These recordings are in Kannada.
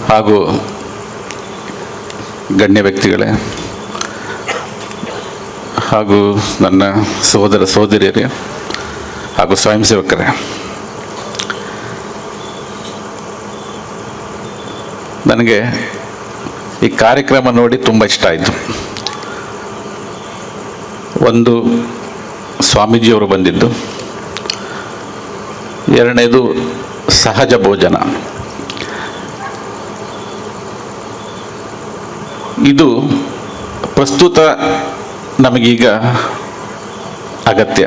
ಹಾಗೂ ಗಣ್ಯ ವ್ಯಕ್ತಿಗಳೇ ಹಾಗೂ ನನ್ನ ಸಹೋದರ ಸಹೋದರಿಯರೇ ಹಾಗೂ ಸ್ವಯಂ ಸೇವಕರೇ, ನನಗೆ ಈ ಕಾರ್ಯಕ್ರಮ ನೋಡಿ ತುಂಬ ಇಷ್ಟ ಆಯಿತು. ಒಂದು ಸ್ವಾಮೀಜಿಯವರು ಬಂದಿದ್ದು, ಎರಡನೇದು ಸಹಜ ಭೋಜನ. ಇದು ಪ್ರಸ್ತುತ ನಮಗೀಗ ಅಗತ್ಯ.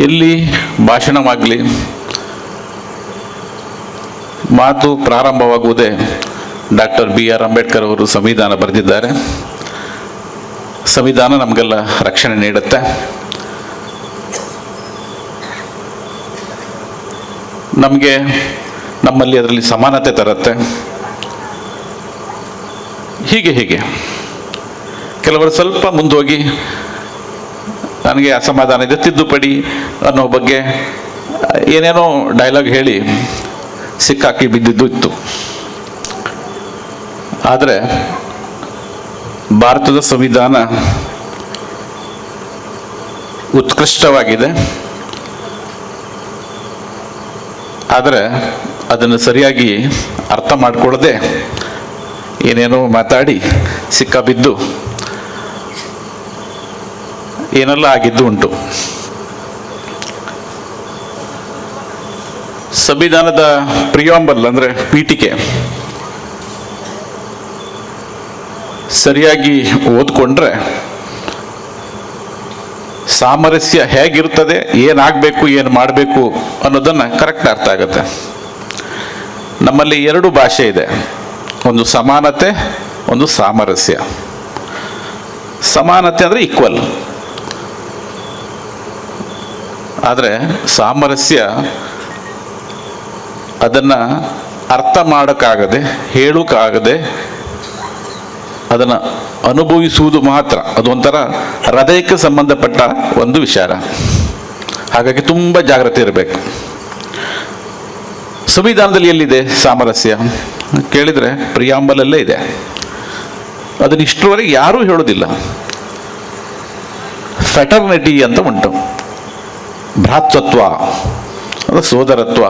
ಎಲ್ಲಿ ಭಾಷಣವಾಗಲಿ, ಮಾತು ಪ್ರಾರಂಭವಾಗುವುದೇ ಡಾಕ್ಟರ್ BR ಅಂಬೇಡ್ಕರ್ ಅವರು ಸಂವಿಧಾನ ಬರೆದಿದ್ದಾರೆ. ಸಂವಿಧಾನ ನಮಗೆಲ್ಲ ರಕ್ಷಣೆ ನೀಡುತ್ತೆ. ನಮಗೆ ನಮ್ಮಲ್ಲಿ ಅದರಲ್ಲಿ ಸಮಾನತೆ ತರುತ್ತೆ. ಹೀಗೆ ಕೆಲವರು ಸ್ವಲ್ಪ ಮುಂದೋಗಿ ನನಗೆ ಅಸಮಾಧಾನ ಇದೆ, ತಿದ್ದುಪಡಿ ಅನ್ನೋ ಬಗ್ಗೆ ಏನೇನೋ ಡೈಲಾಗ್ ಹೇಳಿ ಸಿಕ್ಕಾಕಿ ಬಿದ್ದಿದ್ದು ಇತ್ತು. ಆದರೆ ಭಾರತದ ಸಂವಿಧಾನ ಉತ್ಕೃಷ್ಟವಾಗಿದೆ. ಆದರೆ ಅದನ್ನು ಸರಿಯಾಗಿ ಅರ್ಥ ಮಾಡಿಕೊಳ್ಳದೆ ಏನೇನೋ ಮಾತಾಡಿ ಸಿಕ್ಕಾಬಿದ್ದು ಏನೆಲ್ಲ ಆಗಿದ್ದು ಉಂಟು. ಸಂವಿಧಾನದ ಪ್ರಿಯಾಂಬಲ್ ಅಂದರೆ ಪೀಠಿಕೆ ಸರಿಯಾಗಿ ಓದ್ಕೊಂಡ್ರೆ ಸಾಮರಸ್ಯ ಹೇಗಿರ್ತದೆ, ಏನಾಗಬೇಕು, ಏನು ಮಾಡಬೇಕು ಅನ್ನೋದನ್ನು ಕರೆಕ್ಟ್ ಅರ್ಥ ಆಗುತ್ತೆ. ನಮ್ಮಲ್ಲಿ ಎರಡು ಭಾಷೆ ಇದೆ, ಒಂದು ಸಮಾನತೆ, ಒಂದು ಸಾಮರಸ್ಯ. ಸಮಾನತೆ ಅಂದರೆ ಈಕ್ವಲ್, ಆದರೆ ಸಾಮರಸ್ಯ ಅದನ್ನು ಅರ್ಥ ಮಾಡೋಕ್ಕಾಗದೆ, ಹೇಳೋಕ್ಕಾಗದೆ, ಅದನ್ನು ಅನುಭವಿಸುವುದು ಮಾತ್ರ. ಅದೊಂಥರ ಹೃದಯಕ್ಕೆ ಸಂಬಂಧಪಟ್ಟ ಒಂದು ವಿಚಾರ. ಹಾಗಾಗಿ ತುಂಬ ಜಾಗ್ರತೆ ಇರಬೇಕು. ಸಂವಿಧಾನದಲ್ಲಿ ಎಲ್ಲಿದೆ ಸಾಮರಸ್ಯ ಕೇಳಿದರೆ ಪ್ರಿಯಾಂಬಲಲ್ಲೇ ಇದೆ. ಅದನ್ನು ಇಷ್ಟರವರೆಗೆ ಯಾರೂ ಹೇಳೋದಿಲ್ಲ. ಫ್ಯಾಟರ್ನಿಟಿ ಅಂತ ಉಂಟು, ಭ್ರಾತೃತ್ವ, ಅದು ಸೋದರತ್ವ.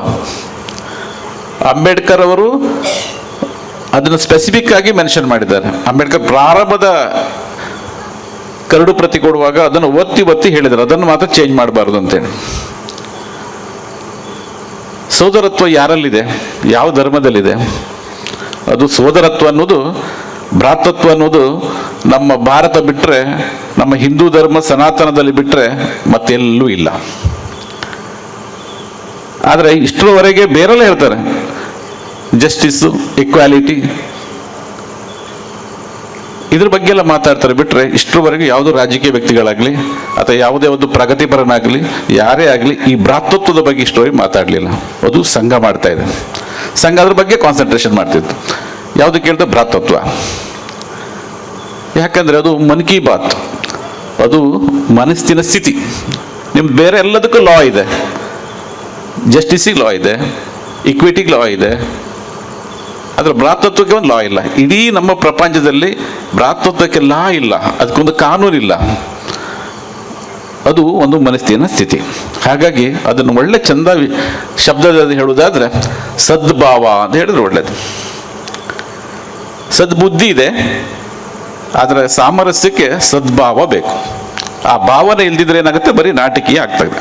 ಅಂಬೇಡ್ಕರ್ ಅವರು ಅದನ್ನು ಸ್ಪೆಸಿಫಿಕ್ ಆಗಿ ಮೆನ್ಷನ್ ಮಾಡಿದ್ದಾರೆ. ಅಂಬೇಡ್ಕರ್ ಪ್ರಾರಂಭದ ಕರಡು ಪ್ರತಿ ಕೊಡುವಾಗ ಅದನ್ನು ಒತ್ತಿ ಹೇಳಿದ್ದಾರೆ, ಅದನ್ನು ಮಾತ್ರ ಚೇಂಜ್ ಮಾಡಬಾರ್ದು ಅಂತೇಳಿ. ಸೋದರತ್ವ ಯಾರಲ್ಲಿದೆ, ಯಾವ ಧರ್ಮದಲ್ಲಿದೆ? ಅದು ಸೋದರತ್ವ ಅನ್ನೋದು, ಭ್ರಾತೃತ್ವ ಅನ್ನೋದು ನಮ್ಮ ಭಾರತ ಬಿಟ್ಟರೆ, ನಮ್ಮ ಹಿಂದೂ ಧರ್ಮ ಸನಾತನದಲ್ಲಿ ಬಿಟ್ಟರೆ ಮತ್ತೆಲ್ಲೂ ಇಲ್ಲ. ಆದರೆ ಇಷ್ಟರವರೆಗೆ ಬೇರೆಲ್ಲ ಹೇಳ್ತಾರೆ, ಜಸ್ಟಿಸ್ಸು, ಈಕ್ವಾಲಿಟಿ, ಇದ್ರ ಬಗ್ಗೆ ಎಲ್ಲ ಮಾತಾಡ್ತಾರೆ. ಬಿಟ್ಟರೆ ಇಷ್ಟರವರೆಗೆ ಯಾವುದೋ ರಾಜಕೀಯ ವ್ಯಕ್ತಿಗಳಾಗಲಿ ಅಥವಾ ಯಾವುದೇ ಒಂದು ಪ್ರಗತಿಪರನಾಗಲಿ ಯಾರೇ ಆಗಲಿ ಈ ಭ್ರಾತೃತ್ವದ ಬಗ್ಗೆ ಇಷ್ಟರವರೆಗೆ ಮಾತಾಡಲಿಲ್ಲ. ಅದು ಸಂಘ ಮಾಡ್ತಾ ಇದೆ. ಸಂಘ ಅದ್ರ ಬಗ್ಗೆ ಕಾನ್ಸಂಟ್ರೇಷನ್ ಮಾಡ್ತಿತ್ತು. ಯಾವುದು ಕೇಳಿದ್ರೆ ಭ್ರಾತೃತ್ವ. ಯಾಕಂದರೆ ಅದು ಮನ್ ಕಿ ಬಾತ್, ಅದು ಮನಸ್ಸಿನ ಸ್ಥಿತಿ. ನಿಮ್ದು ಬೇರೆ ಎಲ್ಲದಕ್ಕೂ ಲಾ ಇದೆ, ಜಸ್ಟಿಸಿಗೆ ಲಾ ಇದೆ, ಈಕ್ವಿಟಿಗೆ ಲಾ ಇದೆ, ಆದರೆ ಭ್ರಾತೃತ್ವಕ್ಕೆ ಒಂದು ಲಾ ಇಲ್ಲ. ಇಡೀ ನಮ್ಮ ಪ್ರಪಂಚದಲ್ಲಿ ಭ್ರಾತೃತ್ವಕ್ಕೆ ಲಾ ಇಲ್ಲ, ಅದಕ್ಕೊಂದು ಕಾನೂನಿಲ್ಲ. ಅದು ಒಂದು ಮನಸ್ಥಿತಿಯ ಸ್ಥಿತಿ. ಹಾಗಾಗಿ ಅದನ್ನು ಒಳ್ಳೆ ಚಂದ ಶಬ್ದದಲ್ಲಿ ಹೇಳುವುದಾದ್ರೆ ಸದ್ಭಾವ ಅಂತ ಹೇಳಿದ್ರೆ ಒಳ್ಳೆಯದು. ಸದ್ಬುದ್ಧಿ ಇದೆ, ಆದರೆ ಸಾಮರಸ್ಯಕ್ಕೆ ಸದ್ಭಾವ ಬೇಕು. ಆ ಭಾವನೆ ಇಲ್ದಿದ್ರೆ ಏನಾಗುತ್ತೆ, ಬರೀ ನಾಟಕೀಯ ಆಗ್ತದೆ.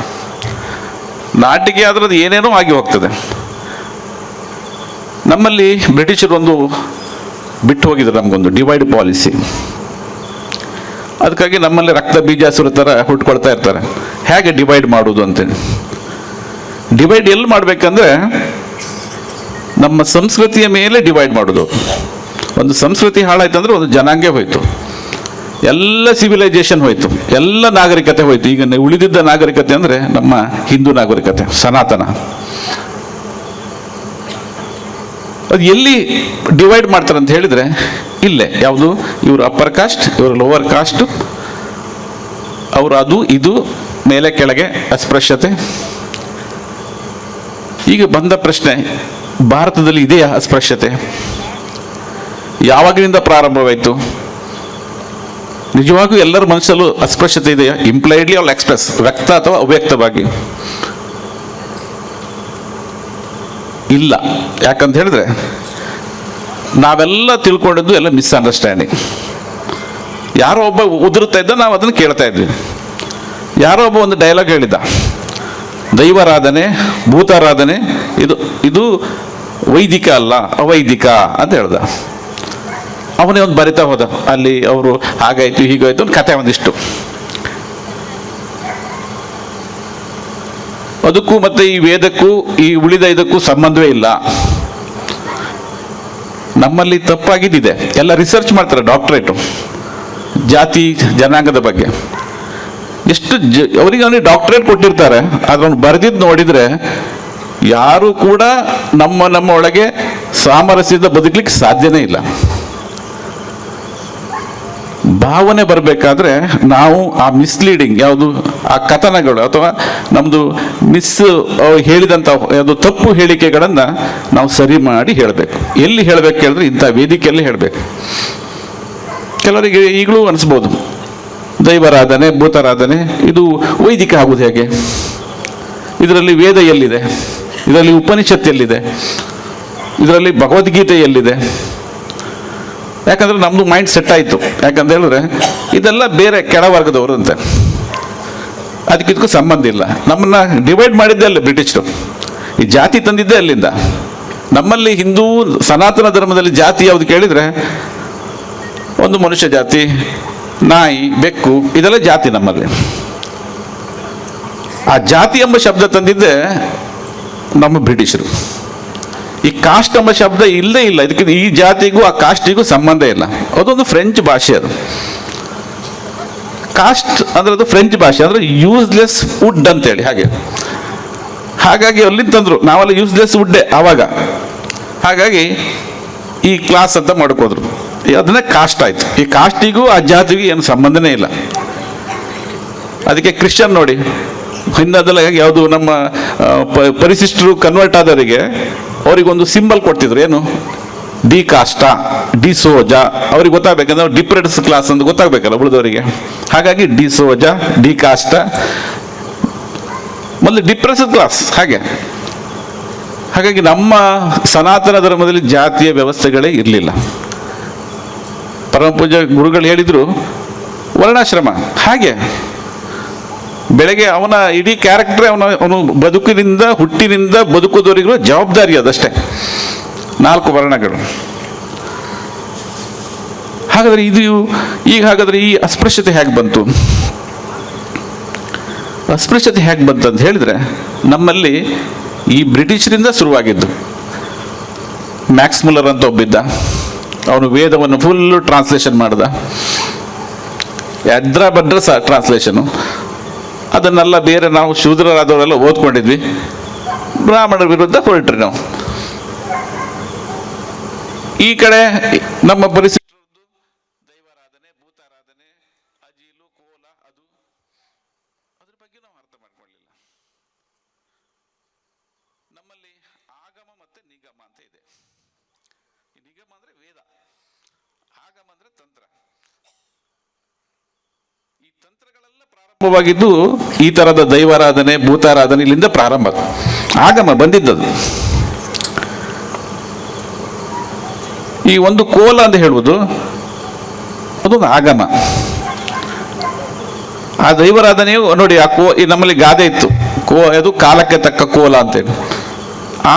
ನಾಟಕೀಯ ಆದರೆ ಅದು ಏನೇನೋ ಆಗಿ ಹೋಗ್ತದೆ. ನಮ್ಮಲ್ಲಿ ಬ್ರಿಟಿಷರು ಒಂದು ಬಿಟ್ಟು ಹೋಗಿದ್ದಾರೆ, ನಮಗೊಂದು ಡಿವೈಡ್ ಪಾಲಿಸಿ. ಅದಕ್ಕಾಗಿ ನಮ್ಮಲ್ಲಿ ರಕ್ತ ಬೀಜಾಸುರ ಥರ ಹುಟ್ಕೊಳ್ತಾ ಇರ್ತಾರೆ, ಹೇಗೆ ಡಿವೈಡ್ ಮಾಡೋದು ಅಂತೇಳಿ. ಡಿವೈಡ್ ಎಲ್ಲಿ ಮಾಡಬೇಕಂದ್ರೆ ನಮ್ಮ ಸಂಸ್ಕೃತಿಯ ಮೇಲೆ ಡಿವೈಡ್ ಮಾಡೋದು. ಒಂದು ಸಂಸ್ಕೃತಿ ಹಾಳಾಯ್ತಂದ್ರೆ ಒಂದು ಜನಾಂಗ ಹೋಯ್ತು, ಎಲ್ಲ ಸಿವಿಲೈಸೇಷನ್ ಹೋಯ್ತು, ಎಲ್ಲ ನಾಗರಿಕತೆ ಹೋಯ್ತು. ಈಗ ಉಳಿದಿದ್ದ ನಾಗರಿಕತೆ ಅಂದರೆ ನಮ್ಮ ಹಿಂದೂ ನಾಗರಿಕತೆ, ಸನಾತನ. ಅದು ಎಲ್ಲಿ ಡಿವೈಡ್ ಮಾಡ್ತಾರೆ ಅಂತ ಹೇಳಿದರೆ ಇಲ್ಲೇ. ಯಾವುದು, ಇವರು ಅಪ್ಪರ್ ಕಾಸ್ಟ್, ಇವರು ಲೋವರ್ ಕಾಸ್ಟ್, ಅವರು ಅದು ಇದು, ಮೇಲೆ ಕೆಳಗೆ ಅಸ್ಪೃಶ್ಯತೆ. ಈಗ ಬಂದ ಪ್ರಶ್ನೆ, ಭಾರತದಲ್ಲಿ ಇದೆಯಾ ಅಸ್ಪೃಶ್ಯತೆ? ಯಾವಾಗಿನಿಂದ ಪ್ರಾರಂಭವಾಯಿತು? ನಿಜವಾಗೂ ಎಲ್ಲರ ಮನಸ್ಸಲ್ಲೂ ಅಸ್ಪೃಶ್ಯತೆ ಇದೆಯಾ? ಇಂಪ್ಲೈಡ್ಲಿ ಆಲ್ ಎಕ್ಸ್ಪ್ರೆಸ್, ವ್ಯಕ್ತ ಅಥವಾ ಅವ್ಯಕ್ತವಾಗಿ? ಇಲ್ಲ. ಯಾಕಂತ ಹೇಳಿದ್ರೆ ನಾವೆಲ್ಲ ತಿಳ್ಕೊಂಡಿದ್ದು ಎಲ್ಲ ಮಿಸ್ಅಂಡರ್ಸ್ಟ್ಯಾಂಡಿಂಗ್. ಯಾರೋ ಒಬ್ಬ ಉದುರುತ್ತಾ ಇದ್ದ, ನಾವು ಅದನ್ನು ಕೇಳ್ತಾ ಇದ್ವಿ. ಯಾರೋ ಒಬ್ಬ ಒಂದು ಡೈಲಾಗ್ ಹೇಳಿದ್ದ, ದೈವಾರಾಧನೆ ಭೂತಾರಾಧನೆ ಇದು ವೈದಿಕ ಅಲ್ಲ, ಅವೈದಿಕ ಅಂತ ಹೇಳ್ದ. ಅವನೇ ಒಂದು ಬರಿತಾ ಹೋದ, ಅಲ್ಲಿ ಅವರು ಹಾಗಾಯ್ತು ಹೀಗಾಯ್ತು ಒಂದು ಕತೆ ಒಂದಿಷ್ಟು. ಅದಕ್ಕೂ ಮತ್ತೆ ಈ ವೇದಕ್ಕೂ ಈ ಉಳಿದ ಇದಕ್ಕೂ ಸಂಬಂಧವೇ ಇಲ್ಲ. ನಮ್ಮಲ್ಲಿ ತಪ್ಪಾಗಿದ್ದಿದೆ. ಎಲ್ಲ ರಿಸರ್ಚ್ ಮಾಡ್ತಾರೆ, ಡಾಕ್ಟ್ರೇಟು ಜಾತಿ ಜನಾಂಗದ ಬಗ್ಗೆ. ಎಷ್ಟು ಅವರಿಗೆ ಡಾಕ್ಟ್ರೇಟ್ ಕೊಟ್ಟಿರ್ತಾರೆ, ಅದನ್ನು ಬರೆದಿದ್ದು ನೋಡಿದರೆ ಯಾರು ಕೂಡ ನಮ್ಮ ಒಳಗೆ ಸಾಮರಸ್ಯದ ಬದುಕಲಿಕ್ಕೆ ಸಾಧ್ಯನೇ ಇಲ್ಲ. ಭಾವನೆ ಬರಬೇಕಾದ್ರೆ ನಾವು ಆ ಮಿಸ್ಲೀಡಿಂಗ್ ಯಾವುದು, ಆ ಕಥನಗಳು ಅಥವಾ ನಮ್ಮದು ಹೇಳಿದಂಥ ಯಾವುದು ತಪ್ಪು ಹೇಳಿಕೆಗಳನ್ನು ನಾವು ಸರಿ ಮಾಡಿ ಹೇಳಬೇಕು. ಎಲ್ಲಿ ಹೇಳಬೇಕು ಹೇಳಿದ್ರೆ ಇಂಥ ವೇದಿಕೆಯಲ್ಲಿ ಹೇಳಬೇಕು. ಕೆಲವರಿಗೆ ಈಗಲೂ ಅನಿಸ್ಬೋದು, ದೈವಾರಾಧನೆ ಭೂತಾರಾಧನೆ ಇದು ವೈದಿಕ ಆಗುವುದು ಹೇಗೆ? ಇದರಲ್ಲಿ ವೇದ ಎಲ್ಲಿದೆ? ಇದರಲ್ಲಿ ಉಪನಿಷತ್ ಎಲ್ಲಿದೆ? ಇದರಲ್ಲಿ ಭಗವದ್ಗೀತೆ ಎಲ್ಲಿದೆ? ಯಾಕಂದ್ರೆ ನಮ್ಮದು ಮೈಂಡ್ ಸೆಟ್ ಆಯಿತು. ಯಾಕಂತ ಹೇಳಿದ್ರೆ ಇದೆಲ್ಲ ಬೇರೆ ಕೆಳವರ್ಗದವರು ಅಂತೆ, ಅದಕ್ಕಿದಕ್ಕೂ ಸಂಬಂಧ ಇಲ್ಲ. ನಮ್ಮನ್ನ ಡಿವೈಡ್ ಮಾಡಿದ್ದೆ ಅಲ್ಲ ಬ್ರಿಟಿಷರು, ಈ ಜಾತಿ ತಂದಿದ್ದೆ ಅಲ್ಲಿಂದ. ನಮ್ಮಲ್ಲಿ ಹಿಂದೂ ಸನಾತನ ಧರ್ಮದಲ್ಲಿ ಜಾತಿ ಯಾವುದು ಕೇಳಿದರೆ ಒಂದು ಮನುಷ್ಯ ಜಾತಿ, ನಾಯಿ, ಬೆಕ್ಕು, ಇದೆಲ್ಲ ಜಾತಿ ನಮ್ಮಲ್ಲಿ. ಆ ಜಾತಿ ಎಂಬ ಶಬ್ದ ತಂದಿದ್ದೆ ನಮ್ಮ ಬ್ರಿಟಿಷರು. ಈ ಕಾಸ್ಟ್ ಎಂಬ ಶಬ್ದ ಇಲ್ಲೇ ಇಲ್ಲ. ಇದಕ್ಕೆ ಈ ಜಾತಿಗೂ ಆ ಕಾಸ್ಟಿಗೂ ಸಂಬಂಧ ಇಲ್ಲ. ಅದೊಂದು ಫ್ರೆಂಚ್ ಭಾಷೆ. ಅದು ಕಾಸ್ಟ್ ಅಂದ್ರೆ ಅದು ಫ್ರೆಂಚ್ ಭಾಷೆ, ಅಂದ್ರೆ ಯೂಸ್ಲೆಸ್ ವುಡ್ ಅಂತೇಳಿ ಹಾಗೆ. ಹಾಗಾಗಿ ಅಲ್ಲಿಂದ ತಂದ್ರು, ನಾವೆಲ್ಲ ಯೂಸ್ಲೆಸ್ ವುಡ್ಡೇ ಆವಾಗ. ಹಾಗಾಗಿ ಈ ಕ್ಲಾಸ್ ಅಂತ ಮಾಡ್ಕೋದ್ರು, ಅದನ್ನೇ ಕಾಸ್ಟ್ ಆಯ್ತು. ಈ ಕಾಸ್ಟಿಗೂ ಆ ಜಾತಿಗೂ ಏನು ಸಂಬಂಧನೇ ಇಲ್ಲ. ಅದಕ್ಕೆ ಕ್ರಿಶ್ಚಿಯನ್ ನೋಡಿ, ಹಿಂದೆಲ್ಲ ಯಾವುದು ನಮ್ಮ ಪರಿಶಿಷ್ಟರು ಕನ್ವರ್ಟ್ ಆದವರಿಗೆ ಅವರಿಗೊಂದು ಸಿಂಬಲ್ ಕೊಡ್ತಿದ್ರು, ಏನು ಡಿ ಕಾಸ್ಟಾ, ಡಿ ಸೋಜಾ. ಅವ್ರಿಗೆ ಗೊತ್ತಾಗಬೇಕಂದ್ರೆ ಡಿಪ್ರೆಡ್ಸ್ ಕ್ಲಾಸ್ ಅಂತ ಗೊತ್ತಾಗಬೇಕಲ್ಲ ಉಳಿದವರಿಗೆ. ಹಾಗಾಗಿ ಡಿ ಸೋಜಾ, ಡಿ ಕಾಸ್ಟಾ, ಮೊದಲು ಡಿಪ್ರೆಸ್ ಕ್ಲಾಸ್ ಹಾಗೆ. ಹಾಗಾಗಿ ನಮ್ಮ ಸನಾತನ ಧರ್ಮದಲ್ಲಿ ಜಾತಿಯ ವ್ಯವಸ್ಥೆಗಳೇ ಇರಲಿಲ್ಲ. ಪರಮ ಪೂಜ್ಯ ಗುರುಗಳು ಹೇಳಿದ್ರು ವರ್ಣಾಶ್ರಮ ಹಾಗೆ. ಬೆಳಗ್ಗೆ ಅವನ ಇಡೀ ಕ್ಯಾರೆಕ್ಟರ್ ಅವನು ಬದುಕಿನಿಂದ ಹುಟ್ಟಿನಿಂದ ಬದುಕುವುದವರಿಗೂ ಜವಾಬ್ದಾರಿ ಅದಷ್ಟೇ, 4 ವರ್ಣಗಳು. ಹಾಗಾದ್ರೆ ಹಾಗಾದ್ರೆ ಈ ಅಸ್ಪೃಶ್ಯತೆ ಹೇಗೆ ಬಂತು? ಅಸ್ಪೃಶ್ಯತೆ ಹೇಗೆ ಬಂತು ಅಂತ ಹೇಳಿದ್ರೆ ನಮ್ಮಲ್ಲಿ ಈ ಬ್ರಿಟಿಷರಿಂದ ಶುರುವಾಗಿದ್ದು. ಮ್ಯಾಕ್ಸ್ ಮುಲ್ಲರ್ ಅಂತ ಒಬ್ಬಿದ್ದ, ಅವನು ವೇದವನ್ನು ಫುಲ್ಲು ಟ್ರಾನ್ಸ್ಲೇಷನ್ ಮಾಡ್ದ. ಎದ್ರ ಬಡ್ರ ಟ್ರಾನ್ಸ್ಲೇಷನು. ಅದನ್ನೆಲ್ಲ ಬೇರೆ ನಾವು ಶೂದ್ರರಾದವರೆಲ್ಲ ಓದ್ಕೊಂಡಿದ್ವಿ. ಬ್ರಾಹ್ಮಣರ ವಿರುದ್ಧ ಹೊರಟ್ರಿ ನಾವು. ಈ ಕಡೆ ನಮ್ಮ ಪರಿಸ್ಥಿತಿ ದೈವಾರಾಧನೆ ಭೂತಾರಾಧನೆ ಅಜೀಲು ಕೋಲ ಅದ್ರ ಬಗ್ಗೆ ನಾವು ಅರ್ಥ ಮಾಡ್ಕೊಳ್ಳಿಲ್ಲ. ನಮ್ಮಲ್ಲಿ ಆಗಮ ಮತ್ತೆ ನಿಗಮ ಅಂತ ಇದೆ. ನಿಗಮ ಅಂದ್ರೆ ವೇದ, ಆಗಮ ಅಂದ್ರೆ ತಂತ್ರ. ಈ ತಂತ್ರಗಳೆಲ್ಲ ಪ್ರಾರಂಭವಾಗಿದ್ದು ಈ ತರದ ದೈವಾರಾಧನೆ ಭೂತಾರಾಧನೆ ಇಲ್ಲಿಂದ ಪ್ರಾರಂಭ. ಆಗಮ ಬಂದಿದ್ದದು. ಈ ಒಂದು ಕೋಲ ಅಂತ ಹೇಳುವುದು ಅದೊಂದು ಆಗಮ. ಆ ದೈವಾರಾಧನೆಯು ನೋಡಿ, ಈ ನಮ್ಮಲ್ಲಿ ಗಾದೆ ಇತ್ತು, ಅದು ಕಾಲಕ್ಕೆ ತಕ್ಕ ಕೋಲ ಅಂತೇಳಿ.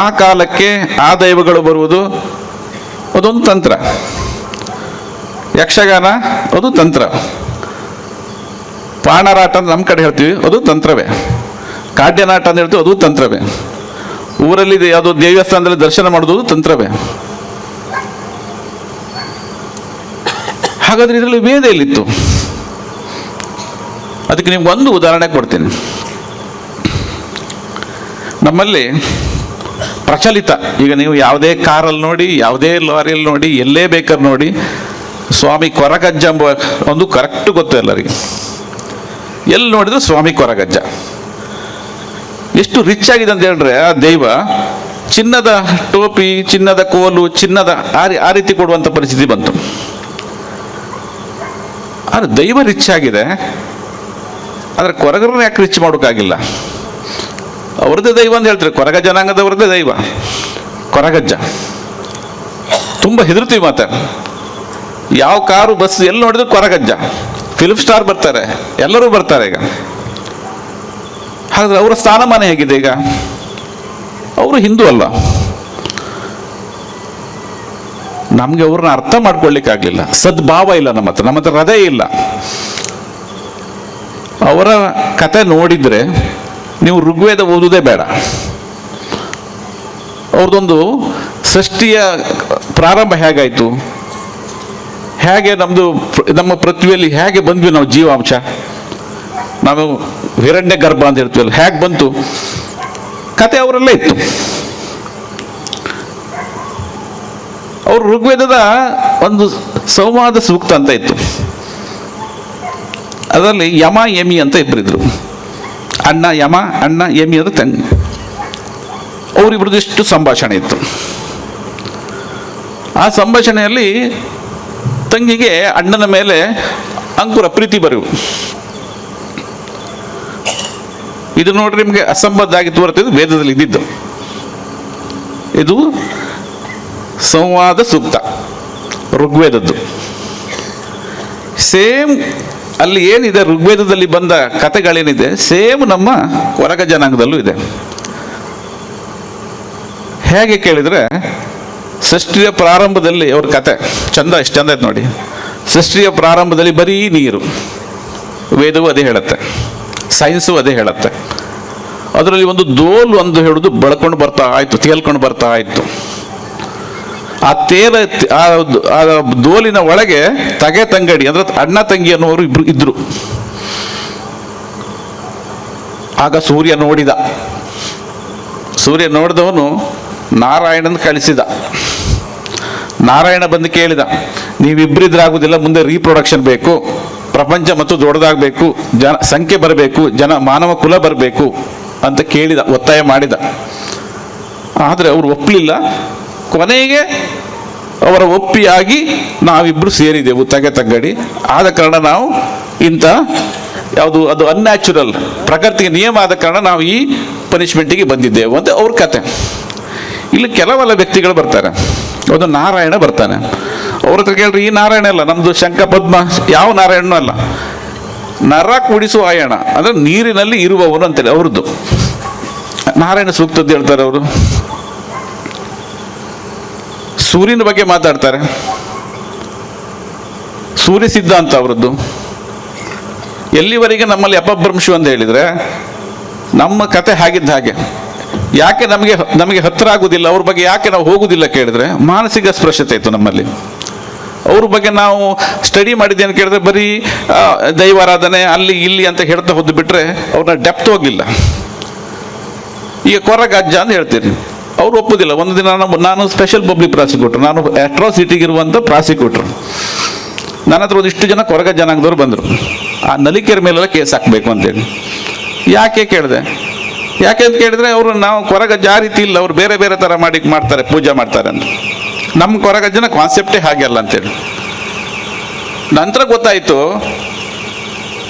ಆ ಕಾಲಕ್ಕೆ ಆ ದೈವಗಳು ಬರುವುದು ಅದೊಂದು ತಂತ್ರ. ಯಕ್ಷಗಾನ ಅದು ತಂತ್ರ. ಪಾಣರಾಟ ಅಂತ ನಮ್ಮ ಕಡೆ ಹೇಳ್ತೀವಿ, ಅದು ತಂತ್ರವೇ. ಕಾಡ್ಯನಾಟ ಅಂತ ಹೇಳ್ತೀವಿ, ಅದು ತಂತ್ರವೇ. ಊರಲ್ಲಿ ಯಾವುದೋ ದೇವಸ್ಥಾನದಲ್ಲಿ ದರ್ಶನ ಮಾಡೋದು ತಂತ್ರವೇ. ಹಾಗಾದ್ರೆ ಇದರಲ್ಲಿ ವೇದ ಎಲ್ಲಿತ್ತು? ಅದಕ್ಕೆ ನಿಮ್ಗೆ ಒಂದು ಉದಾಹರಣೆ ಕೊಡ್ತೀನಿ. ನಮ್ಮಲ್ಲಿ ಪ್ರಚಲಿತ, ಈಗ ನೀವು ಯಾವುದೇ ಕಾರಲ್ಲಿ ನೋಡಿ, ಯಾವುದೇ ಲಾರಿಯಲ್ಲಿ ನೋಡಿ, ಎಲ್ಲೇ ಬೇಕಾದ್ರೆ ನೋಡಿ, ಸ್ವಾಮಿ ಕೊರಗಜ್ಜ ಎಂಬ ಒಂದು ಕರೆಕ್ಟ್ ಗೊತ್ತು ಎಲ್ಲರಿಗೆ. ಎಲ್ಲಿ ನೋಡಿದ್ರು ಸ್ವಾಮಿ ಕೊರಗಜ್ಜ. ಎಷ್ಟು ರಿಚ್ ಆಗಿದೆ ಅಂತ ಹೇಳಿದ್ರೆ ಆ ದೈವ ಚಿನ್ನದ ಟೋಪಿ, ಚಿನ್ನದ ಕೋಲು, ಚಿನ್ನದ ಆ ರೀತಿ ಕೊಡುವಂಥ ಪರಿಸ್ಥಿತಿ ಬಂತು. ಆದರೆ ದೈವ ರಿಚ್ ಆಗಿದೆ, ಆದರೆ ಕೊರಗರನ್ನ ಯಾಕೆ ರಿಚ್ ಮಾಡೋಕ್ಕಾಗಿಲ್ಲ? ಅವ್ರದ್ದೇ ದೈವ ಅಂತ ಹೇಳ್ತಾರೆ, ಕೊರಗ ಜನಾಂಗದವ್ರದ್ದೇ ದೈವ ಕೊರಗಜ್ಜ. ತುಂಬ ಹೆದರ್ತೀವಿ ಮಾತ್ರ. ಯಾವ ಕಾರು ಬಸ್ ಎಲ್ಲಿ ನೋಡಿದ್ರು ಕೊರಗಜ್ಜ. ಫಿಲ್ಮ್ ಸ್ಟಾರ್ ಬರ್ತಾರೆ, ಎಲ್ಲರೂ ಬರ್ತಾರೆ ಈಗ. ಹಾಗಾದ್ರೆ ಅವರ ಸ್ಥಾನಮಾನ ಹೇಗಿದೆ ಈಗ? ಅವರು ಹಿಂದೂ ಅಲ್ಲ. ನಮಗೆ ಅವ್ರನ್ನ ಅರ್ಥ ಮಾಡ್ಕೊಳ್ಳಿಕ್ಕಾಗಲಿಲ್ಲ. ಸದ್ಭಾವ ಇಲ್ಲ ನಮ್ಮ ಹತ್ರ ಹೃದಯ ಇಲ್ಲ. ಅವರ ಕತೆ ನೋಡಿದರೆ ನೀವು ಋಗ್ವೇದ ಓದುವುದೇ ಬೇಡ. ಅವ್ರದ್ದೊಂದು ಸೃಷ್ಟಿಯ ಪ್ರಾರಂಭ ಹೇಗಾಯಿತು, ಹೇಗೆ ನಮ್ಮ ಪೃಥ್ವಿಯಲ್ಲಿ ಹೇಗೆ ಬಂದ್ವಿ ನಾವು, ಜೀವಾಂಶ ನಾವು ಹಿರಣ್ಯ ಗರ್ಭ ಅಂತ ಹೇಳ್ತೀವಲ್ಲ, ಹೇಗೆ ಬಂತು, ಕತೆ ಅವರಲ್ಲೇ ಇತ್ತು. ಅವರು ಋಗ್ವೇದದ ಒಂದು ಸಂವಾದ ಸೂಕ್ತ ಅಂತ ಇತ್ತು. ಅದರಲ್ಲಿ ಯಮ ಯಮಿ ಅಂತ ಇಬ್ಬರಿದ್ರು. ಅಣ್ಣ ಯಮ, ಅಣ್ಣ ಯಮಿ ಅಂದ್ರೆ ತಂಗಿ. ಅವರಿಬ್ರದ್ದು ಇಷ್ಟು ಸಂಭಾಷಣೆ ಇತ್ತು. ಆ ಸಂಭಾಷಣೆಯಲ್ಲಿ ತಂಗಿಗೆ ಅಣ್ಣನ ಮೇಲೆ ಅಂಕುರ ಪ್ರೀತಿ ಬರೆವು. ಇದು ನೋಡ್ರಿ ನಿಮಗೆ ಅಸಂಬದ್ಧ ಆಗಿ ತೋರ್ತಿದ್ದು, ವೇದದಲ್ಲಿ ಇದ್ದಿದ್ದು. ಇದು ಸಂವಾದ ಸೂಕ್ತ ಋಗ್ವೇದದ್ದು. ಸೇಮ್ ಅಲ್ಲಿ ಏನಿದೆ ಋಗ್ವೇದದಲ್ಲಿ ಬಂದ ಕಥೆಗಳೇನಿದೆ ಸೇಮ್ ನಮ್ಮ ಕೊರಗ ಜನಾಂಗದಲ್ಲೂ ಇದೆ. ಹೇಗೆ ಕೇಳಿದರೆ, ಸೃಷ್ಟಿಯ ಪ್ರಾರಂಭದಲ್ಲಿ ಅವ್ರ ಕತೆ ಚಂದ, ಎಷ್ಟು ಚಂದ ಆಯ್ತು ನೋಡಿ. ಸೃಷ್ಟಿಯ ಪ್ರಾರಂಭದಲ್ಲಿ ಬರೀ ನೀರು, ವೇದವೂ ಅದೇ ಹೇಳುತ್ತೆ, ಸೈನ್ಸು ಅದೇ ಹೇಳುತ್ತೆ. ಅದರಲ್ಲಿ ಒಂದು ದೋಲು ಒಂದು ಹೇಳುದು ಬೆಳ್ಕೊಂಡು ಬರ್ತಾ ಆಯಿತು, ತೇಲ್ಕೊಂಡು ಬರ್ತಾ ಆಯಿತು. ಆ ದೋಲಿನ ಒಳಗೆ ತಗೆ ತಂಗಡಿ ಅಂದ್ರೆ ಅಣ್ಣ ತಂಗಿ ಅನ್ನೋರು ಇಬ್ರು ಇದ್ರು. ಆಗ ಸೂರ್ಯ ನೋಡಿದ. ಸೂರ್ಯ ನೋಡಿದವನು ನಾರಾಯಣನ ಕಳಿಸಿದ. ನಾರಾಯಣ ಬಂದು ಕೇಳಿದ, ನೀವಿಬ್ಬರಿದ್ರಾಗುವುದಿಲ್ಲ, ಮುಂದೆ ರೀಪ್ರೊಡಕ್ಷನ್ ಬೇಕು, ಪ್ರಪಂಚ ಮತ್ತು ದೊಡ್ಡದಾಗಬೇಕು, ಸಂಖ್ಯೆ ಬರಬೇಕು, ಮಾನವ ಕುಲ ಬರಬೇಕು ಅಂತ ಕೇಳಿದ, ಒತ್ತಾಯ ಮಾಡಿದ. ಆದರೆ ಅವರು ಒಪ್ಪಲಿಲ್ಲ. ಕೊನೆಗೆ ಅವರ ಒಪ್ಪಿಯಾಗಿ ನಾವಿಬ್ಬರು ಸೇರಿದೆವು ತಗೆ ತಗ್ಗಡಿ. ಆದ ಕಾರಣ ನಾವು ಇಂಥ ಯಾವುದು ಅದು ಅನ್ಯಾಚುರಲ್, ಪ್ರಕೃತಿಗೆ ನಿಯಮ ಆದ ಕಾರಣ ನಾವು ಈ ಪನಿಷ್ಮೆಂಟಿಗೆ ಬಂದಿದ್ದೆವು ಅಂತ ಅವ್ರ ಕತೆ. ಇಲ್ಲಿ ಕೆಲವೆಲ್ಲ ವ್ಯಕ್ತಿಗಳು ಬರ್ತಾರೆ. ಒಂದು ನಾರಾಯಣ ಬರ್ತಾನೆ. ಅವ್ರ ಹತ್ರ ಕೇಳ್ರಿ, ಈ ನಾರಾಯಣ ಅಲ್ಲ, ನಮ್ಮದು ಶಂಖ ಪದ್ಮ ಯಾವ ನಾರಾಯಣನೂ ಅಲ್ಲ, ನರ ಕುಡಿಸುವ ಆಯಣ ಅಂದರೆ ನೀರಿನಲ್ಲಿ ಇರುವವನು ಅಂತೇಳಿ ಅವ್ರದ್ದು ನಾರಾಯಣ ಸೂಕ್ತದ್ದು ಹೇಳ್ತಾರೆ ಅವರು. ಸೂರ್ಯನ ಬಗ್ಗೆ ಮಾತಾಡ್ತಾರೆ, ಸೂರ್ಯ ಸಿದ್ಧಾಂತ ಅವರದ್ದು. ಎಲ್ಲಿವರೆಗೆ ನಮ್ಮಲ್ಲಿ ಅಪಭ್ರಂಶು ಅಂತ ಹೇಳಿದರೆ ನಮ್ಮ ಕತೆ ಹಾಗಿದ್ದ ಹಾಗೆ. ಯಾಕೆ ನಮಗೆ ಹತ್ತಿರ ಆಗುವುದಿಲ್ಲ, ಅವ್ರ ಬಗ್ಗೆ ಯಾಕೆ ನಾವು ಹೋಗುವುದಿಲ್ಲ ಕೇಳಿದ್ರೆ ಮಾನಸಿಕ ಸ್ಪೃಶ್ಯತೆ ಇತ್ತು ನಮ್ಮಲ್ಲಿ. ಅವ್ರ ಬಗ್ಗೆ ನಾವು ಸ್ಟಡಿ ಮಾಡಿದ್ದೇನು ಕೇಳಿದ್ರೆ ಬರೀ ದೈವಾರಾಧನೆ ಅಲ್ಲಿ ಇಲ್ಲಿ ಅಂತ ಹೇಳ್ತಾ ಹೋದ್ದು ಬಿಟ್ಟರೆ ಅವ್ರನ್ನ ಡೆಪ್ತ್ ಹೋಗಲಿಲ್ಲ. ಈಗ ಕೊರಗಜ್ಜ ಅಂತ ಹೇಳ್ತೀರಿ, ಅವ್ರು ಒಪ್ಪುದಿಲ್ಲ. ಒಂದು ದಿನ ನಾನು ಸ್ಪೆಷಲ್ ಪಬ್ಲಿಕ್ ಪ್ರಾಸಿಕ್ಯೂಟರ್, ನಾನು ಅಟ್ರಾಸಿಟಿಗಿರುವಂಥ ಪ್ರಾಸಿಕ್ಯೂಟರ್. ನನ್ನ ಹತ್ರ ಒಂದಿಷ್ಟು ಜನ ಕೊರಗ ಜನಾಂಗದವ್ರು ಬಂದರು. ಆ ನಲಿಕೆರ ಮೇಲೆಲ್ಲ ಕೇಸ್ ಹಾಕಬೇಕು ಅಂತೇಳಿ. ಯಾಕೆ ಕೇಳಿದೆ, ಯಾಕೆ ಅಂತ ಕೇಳಿದರೆ ಅವರು ನಾವು ಕೊರಗಜ್ಜ ಆ ರೀತಿ ಇಲ್ಲ, ಅವ್ರು ಬೇರೆ ಬೇರೆ ಥರ ಮಾಡ್ತಾರೆ, ಪೂಜೆ ಮಾಡ್ತಾರೆ ಅಂತ. ನಮ್ಮ ಕೊರಗಜ್ಜನ ಕಾನ್ಸೆಪ್ಟೇ ಹಾಗೆ ಅಲ್ಲ ಅಂತೇಳಿ. ನಂತರ ಗೊತ್ತಾಯಿತು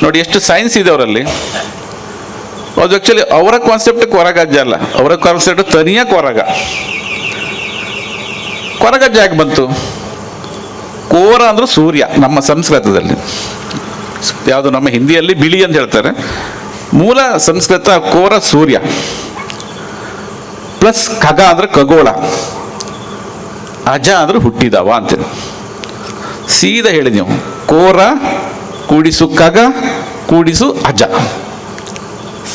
ನೋಡಿ ಎಷ್ಟು ಸೈನ್ಸ್ ಇದೆ ಅವರಲ್ಲಿ. ಅದು ಆ್ಯಕ್ಚುಲಿ ಅವರ ಕಾನ್ಸೆಪ್ಟ್ ಕೊರಗಜ್ಜ ಅಲ್ಲ, ಅವರ ಕಾನ್ಸೆಪ್ಟ್ ತನಿಯ ಕೊರಗಜ್ಜ ಯಾಕೆ ಬಂತು? ಕೋರ ಅಂದ್ರೆ ಸೂರ್ಯ ನಮ್ಮ ಸಂಸ್ಕೃತದಲ್ಲಿ, ಯಾವುದು ನಮ್ಮ ಹಿಂದಿಯಲ್ಲಿ ಬಿಳಿ ಅಂತ ಹೇಳ್ತಾರೆ, ಮೂಲ ಸಂಸ್ಕೃತ ಕೋರ ಸೂರ್ಯ ಪ್ಲಸ್ ಖಗ ಅಂದ್ರೆ ಖಗೋಳ, ಅಜ ಅಂದ್ರೆ ಹುಟ್ಟಿದವ ಅಂತೇಳಿ ಸೀದಾ ಹೇಳಿ ನೀವು. ಕೋರ ಕೂಡಿಸು ಖಗ ಕೂಡಿಸು ಅಜ,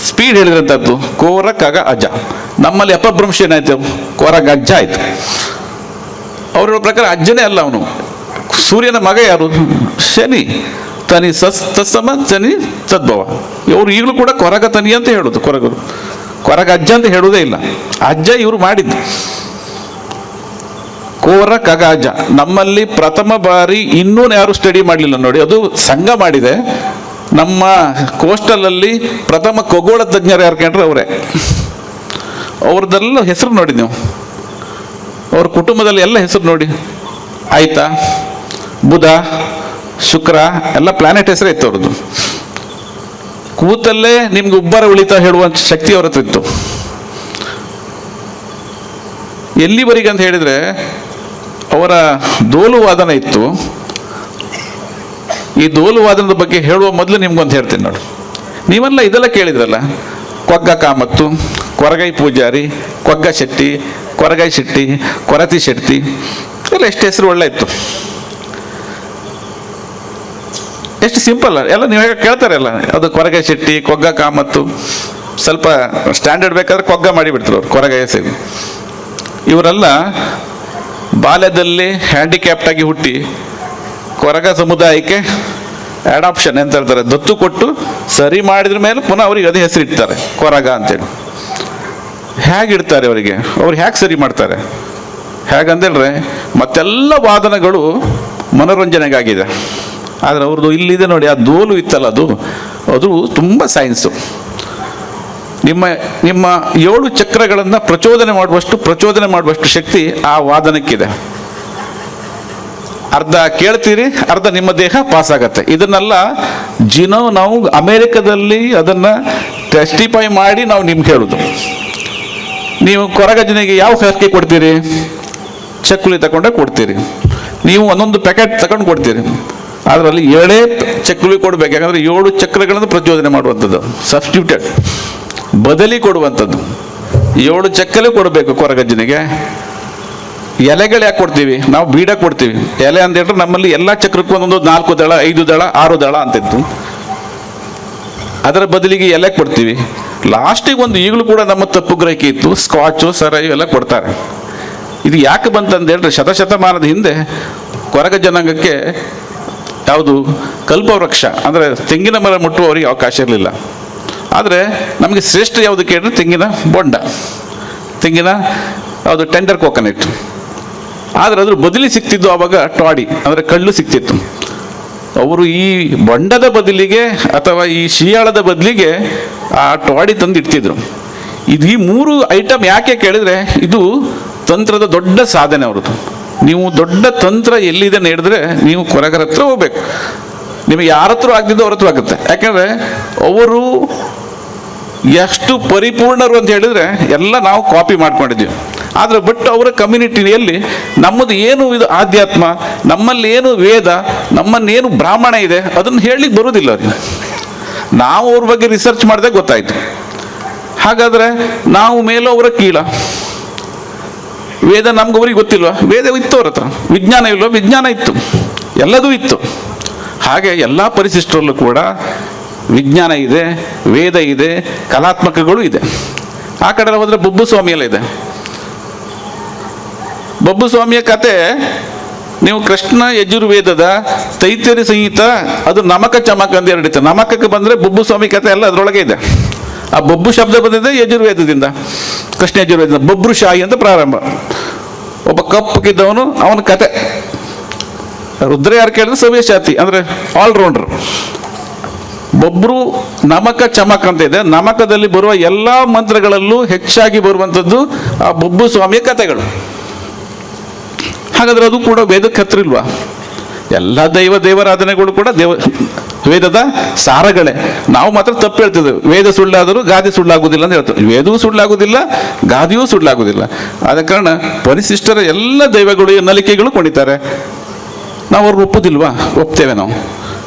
ಸ್ಪೀಡ್ ಹೇಳಿದ್ರಂಥದ್ದು ಕೋರ ಖಗ ಅಜ. ನಮ್ಮಲ್ಲಿ ಅಪಭ್ರಂಶ ಏನಾಯ್ತು, ಕೊರಗಜ್ಜ ಆಯ್ತು. ಅವ್ರ ಪ್ರಕಾರ ಅಜ್ಜನೇ ಅಲ್ಲ ಅವನು, ಸೂರ್ಯನ ಮಗ ಯಾರು? ಶನಿ. ತನಿ ತತ್ಸಮ ಶನಿ ಸದ್ಭವ. ಇವರು ಈಗಲೂ ಕೂಡ ಕೊರಗ ತನಿ ಅಂತ ಹೇಳೋದು, ಕೊರಗರು ಕೊರಗ ಅಜ್ಜ ಅಂತ ಹೇಳುವುದೇ ಇಲ್ಲ. ಅಜ್ಜ ಇವರು ಮಾಡಿದ್ದು ಕೋರ ಖಗ ಅಜ್ಜ. ನಮ್ಮಲ್ಲಿ ಪ್ರಥಮ ಬಾರಿ ಇನ್ನೂ ಯಾರು ಸ್ಟಡಿ ಮಾಡಲಿಲ್ಲ ನೋಡಿ, ಅದು ಸಂಘ ಮಾಡಿದೆ. ನಮ್ಮ ಕೋಸ್ಟಲಲ್ಲಿ ಪ್ರಥಮ ಖಗೋಳ ತಜ್ಞರು ಯಾರು ಕಂಡ್ರೆ ಅವರೇ. ಅವ್ರದ್ದೆಲ್ಲ ಹೆಸರು ನೋಡಿ ನೀವು, ಅವ್ರ ಕುಟುಂಬದಲ್ಲಿ ಎಲ್ಲ ಹೆಸರು ನೋಡಿ. ಆಯ್ತಾ, ಬುಧ, ಶುಕ್ರ ಎಲ್ಲ ಪ್ಲಾನೆಟ್ ಹೆಸರೇ ಇತ್ತು ಅವ್ರದ್ದು. ಕೂತಲ್ಲೇ ನಿಮ್ಗೆ ಉಬ್ಬರ ಉಳಿತ ಹೇಳುವಂಥ ಶಕ್ತಿ ಅವ್ರ ಹತ್ರ ಇತ್ತು. ಎಲ್ಲಿವರೆಗೆ ಅಂತ ಹೇಳಿದರೆ ಅವರ ದೋಲುವಾದನ ಇತ್ತು. ಈ ದೋಲುವಾದನದ ಬಗ್ಗೆ ಹೇಳುವ ಮೊದಲು ನಿಮ್ಗೊಂದು ಹೇಳ್ತೀನಿ ನೋಡಿ. ನೀವೆಲ್ಲ ಇದೆಲ್ಲ ಕೇಳಿದ್ರಲ್ಲ, ಕೊಗ್ಗ ಕಾಮತ್ತು, ಕೊರಗೈ ಪೂಜಾರಿ, ಕೊಗ್ಗ ಶೆಟ್ಟಿ, ಕೊರಗೈ ಶೆಟ್ಟಿ, ಕೊರತಿ ಶೆಟ್ಟಿ ಎಲ್ಲ ಎಷ್ಟು ಹೆಸರು ಒಳ್ಳೆ ಇತ್ತು. ಎಷ್ಟು ಸಿಂಪಲ್ ಎಲ್ಲ ನೀವು ಕೇಳ್ತಾರೆ ಅಲ್ಲ, ಅದು ಕೊರಗೈ ಶೆಟ್ಟಿ, ಕೊಗ್ಗ ಕಾಮತ್ತು. ಸ್ವಲ್ಪ ಸ್ಟ್ಯಾಂಡರ್ಡ್ ಬೇಕಾದ್ರೆ ಕೊಗ್ಗ ಮಾಡಿಬಿಡ್ತಾರೆ ಅವ್ರು, ಕೊರಗೈ ಸೇರಿ. ಇವರೆಲ್ಲ ಬಾಲ್ಯದಲ್ಲಿ ಹ್ಯಾಂಡಿಕ್ಯಾಪ್ಟ್ ಆಗಿ ಹುಟ್ಟಿ ಕೊರಗ ಸಮುದಾಯಕ್ಕೆ ಅಡಾಪ್ಷನ್ ಅಂತ ಹೇಳ್ತಾರೆ, ದತ್ತು ಕೊಟ್ಟು ಸರಿ ಮಾಡಿದ್ರ ಮೇಲೆ ಪುನಃ ಅವ್ರಿಗೆ ಅದೇ ಹೆಸರಿಡ್ತಾರೆ ಕೊರಗ ಅಂತೇಳಿ. ಹೇಗಿಡ್ತಾರೆ ಅವರಿಗೆ, ಅವ್ರು ಹೇಗೆ ಸರಿ ಮಾಡ್ತಾರೆ ಹೇಗಂದೇಳ್ರೆ, ಮತ್ತೆಲ್ಲ ವಾದನಗಳು ಮನೋರಂಜನೆಗಾಗಿದೆ. ಆದರೆ ಅವ್ರದ್ದು ಇಲ್ಲಿದೆ ನೋಡಿ, ಆ ದೋಲು ಇತ್ತಲ್ಲ, ಅದು ತುಂಬ ಸೈನ್ಸು. ನಿಮ್ಮ 7 ಚಕ್ರಗಳನ್ನು ಪ್ರಚೋದನೆ ಮಾಡುವಷ್ಟು ಶಕ್ತಿ ಆ ವಾದನಕ್ಕಿದೆ. ಅರ್ಧ ಕೇಳ್ತೀರಿ, ಅರ್ಧ ನಿಮ್ಮ ದೇಹ ಪಾಸ್ ಆಗತ್ತೆ. ಇದನ್ನೆಲ್ಲ ನಾವು ಅಮೇರಿಕದಲ್ಲಿ ಅದನ್ನು ಟೆಸ್ಟಿಫೈ ಮಾಡಿ ನಾವು ನಿಮ್ಗೆ ಹೇಳೋದು. ನೀವು ಕೊರಗಜ್ಜನಿಗೆ ಯಾವ ಹರಕೆ ಕೊಡ್ತೀರಿ? ಚಕ್ಕುಲಿ ತಗೊಂಡೆ ಕೊಡ್ತೀರಿ. ನೀವು ಒಂದೊಂದು ಪ್ಯಾಕೆಟ್ ತಗೊಂಡು ಕೊಡ್ತೀರಿ, ಅದರಲ್ಲಿ 7 ಚಕ್ಕುಲಿ ಕೊಡ್ಬೇಕು. ಯಾಕಂದರೆ 7 ಚಕ್ರಗಳನ್ನು ಪ್ರಚೋದನೆ ಮಾಡುವಂಥದ್ದು, ಸಬ್ಸ್ಟಿಟ್ಯೂಟೆಡ್ ಬದಲಿ ಕೊಡುವಂಥದ್ದು. 7 ಚಕ್ಕಲಿ ಕೊಡಬೇಕು ಕೊರಗಜ್ಜನಿಗೆ. ಎಲೆಗಳು ಯಾಕೆ ಕೊಡ್ತೀವಿ ನಾವು? ಬೀಡ ಕೊಡ್ತೀವಿ. ಎಲೆ ಅಂತ ಹೇಳಿದ್ರೆ ನಮ್ಮಲ್ಲಿ ಎಲ್ಲ ಚಕ್ರಕ್ಕೂ ಒಂದೊಂದು 4 ದಳ, 5 ದಳ, 6 ದಳ ಅಂತಿತ್ತು. ಅದರ ಬದಲಿಗೆ ಎಲೆ ಕೊಡ್ತೀವಿ. ಲಾಸ್ಟಿಗೆ ಈಗಲೂ ಕೂಡ ನಮ್ಮ ತಪ್ಪು ಗ್ರಹಿಕೆ ಇತ್ತು, ಸ್ಕಾಚು, ಸರ ಇವೆಲ್ಲ ಕೊಡ್ತಾರೆ. ಇದು ಯಾಕೆ ಬಂತಂದು ಹೇಳಿದ್ರೆ, ಶತಶತಮಾನದ ಹಿಂದೆ ಕೊರಗ ಜನಾಂಗಕ್ಕೆ ಯಾವುದು ಕಲ್ಪವೃಕ್ಷ ಅಂದರೆ ತೆಂಗಿನ ಮರ ಮುಟ್ಟುವವರಿಗೆ ಅವಕಾಶ ಇರಲಿಲ್ಲ. ಆದರೆ ನಮಗೆ ಶ್ರೇಷ್ಠ ಯಾವುದು ಕೇಳಿದ್ರೆ ತೆಂಗಿನ ಬೊಂಡ, ತೆಂಗಿನ ಯಾವುದು ಟೆಂಡರ್ ಕೋಕೋನಟ್. ಆದರೆ ಅದ್ರ ಬದಲಿ ಸಿಗ್ತಿದ್ದು ಆವಾಗ ಟಾಡಿ ಅಂದರೆ ಕಳ್ಳು ಸಿಗ್ತಿತ್ತು. ಅವರು ಈ ಬೊಂಡದ ಬದಲಿಗೆ ಅಥವಾ ಈ ಶಿಯಾಳದ ಬದಲಿಗೆ ಆ ಟಾಡಿ ತಂದು ಇಡ್ತಿದ್ರು. ಈ 3 ಐಟಮ್ ಯಾಕೆ ಕೇಳಿದ್ರೆ, ಇದು ತಂತ್ರದ ದೊಡ್ಡ ಸಾಧನೆ ಅವ್ರದ್ದು. ನೀವು ದೊಡ್ಡ ತಂತ್ರ ಎಲ್ಲಿದೆ ನಡೆದ್ರೆ ನೀವು ಕೊರಗರ ಹತ್ರ ಹೋಗ್ಬೇಕು. ನಿಮಗೆ ಯಾರ ಹತ್ರ ಆಗ್ತಿದ್ದು ಅವ್ರ ಹತ್ರ ಆಗುತ್ತೆ. ಯಾಕೆಂದರೆ ಅವರು ಎಷ್ಟು ಪರಿಪೂರ್ಣರು ಅಂತ ಹೇಳಿದರೆ ಎಲ್ಲ ನಾವು ಕಾಪಿ ಮಾಡ್ಕೊಂಡಿದ್ದೀವಿ. ಆದರೆ ಬಟ್ ಅವರ ಕಮ್ಯುನಿಟಿಯಲ್ಲಿ ನಮ್ಮದು ಏನು ಇದು ಆಧ್ಯಾತ್ಮ, ನಮ್ಮಲ್ಲಿ ಏನು ವೇದ, ನಮ್ಮನ್ನೇನು ಬ್ರಾಹ್ಮಣ ಇದೆ ಅದನ್ನು ಹೇಳಲಿಕ್ಕೆ ಬರೋದಿಲ್ಲ ಅವ್ರಿಗೆ. ನಾವು ಅವ್ರ ಬಗ್ಗೆ ರಿಸರ್ಚ್ ಮಾಡಿದಾಗ ಗೊತ್ತಾಯಿತು. ಹಾಗಾದರೆ ನಾವು ಮೇಲೂ ಅವರ ಕೀಳ. ವೇದ ನಮ್ಗವ್ರಿಗೆ ಗೊತ್ತಿಲ್ವ? ವೇದ ಇತ್ತು ಅವ್ರ ಹತ್ರ. ವಿಜ್ಞಾನ ಇಲ್ವ? ವಿಜ್ಞಾನ ಇತ್ತು, ಎಲ್ಲದೂ ಇತ್ತು. ಹಾಗೆ ಎಲ್ಲ ಪರಿಶಿಷ್ಟರಲ್ಲೂ ಕೂಡ ವಿಜ್ಞಾನ ಇದೆ, ವೇದ ಇದೆ, ಕಲಾತ್ಮಕಗಳು ಇದೆ. ಆ ಕಡೆ ಹೋದರೆ ಬೊಬ್ಬು ಸ್ವಾಮಿಯೆಲ್ಲ ಇದೆ. ಬೊಬ್ಬು ಸ್ವಾಮಿಯ ಕತೆ ನೀವು ಕೃಷ್ಣ ಯಜುರ್ವೇದದ ತೈತರಿ ಸಂಹಿತ, ಅದು ನಮಕ ಚಮಕ ಅಂತ ಹೇಳಿತ್ತು. ನಮಕಕ್ಕೆ ಬಂದರೆ ಬೊಬ್ಬು ಸ್ವಾಮಿ ಕತೆ ಎಲ್ಲ ಅದರೊಳಗೆ ಇದೆ. ಆ ಬೊಬ್ಬು ಶಬ್ದ ಬಂದಿದೆ ಯಜುರ್ವೇದದಿಂದ, ಕೃಷ್ಣ ಯಜುರ್ವೇದದಿಂದ. ಬೊಬ್ರುಶಾಹಿ ಅಂತ ಪ್ರಾರಂಭ. ಒಬ್ಬ ಕಪ್ಪಗಿದ್ದವನು, ಅವನ ಕತೆ. ರುದ್ರ ಯಾರು ಕೇಳಿದ್ರೆ ಸವ್ಯಸಾತಿ ಅಂದರೆ ಆಲ್ರೌಂಡರ್. ಬೊಬ್ರು ನಮಕ ಚಮಕ ಅಂತ ಇದೆ. ನಮಕದಲ್ಲಿ ಬರುವ ಎಲ್ಲ ಮಂತ್ರಗಳಲ್ಲೂ ಹೆಚ್ಚಾಗಿ ಬರುವಂಥದ್ದು ಆ ಬೊಬ್ಬು ಸ್ವಾಮಿಯ ಕಥೆಗಳು. ಹಾಗಾದ್ರೆ ಅದು ಕೂಡ ವೇದಕ್ಕೆ ಹತ್ರ ಇಲ್ವಾ? ಎಲ್ಲ ದೇವರಾಧನೆಗಳು ಕೂಡ ವೇದದ ಸಾರಗಳೇ. ನಾವು ಮಾತ್ರ ತಪ್ಪು ಹೇಳ್ತಿದ್ದೇವೆ. ವೇದ ಸುಳ್ಳಾದರೂ ಗಾದಿ ಸುಳ್ಳಾಗುವುದಿಲ್ಲ ಅಂತ ಹೇಳ್ತೇವೆ. ವೇದವೂ ಸುಳ್ಳಾಗುವುದಿಲ್ಲ, ಗಾದಿಯೂ ಸುಳ್ಳಾಗುವುದಿಲ್ಲ. ಆದ ಕಾರಣ ಪರಿಶಿಷ್ಟರ ಎಲ್ಲ ದೈವಗಳು ನಲಿಕೆಗಳು ಕೊಂಡಿದ್ದಾರೆ. ನಾವು ಅವ್ರಿಗೆ ಒಪ್ಪುದಿಲ್ವಾ? ಒಪ್ತೇವೆ ನಾವು.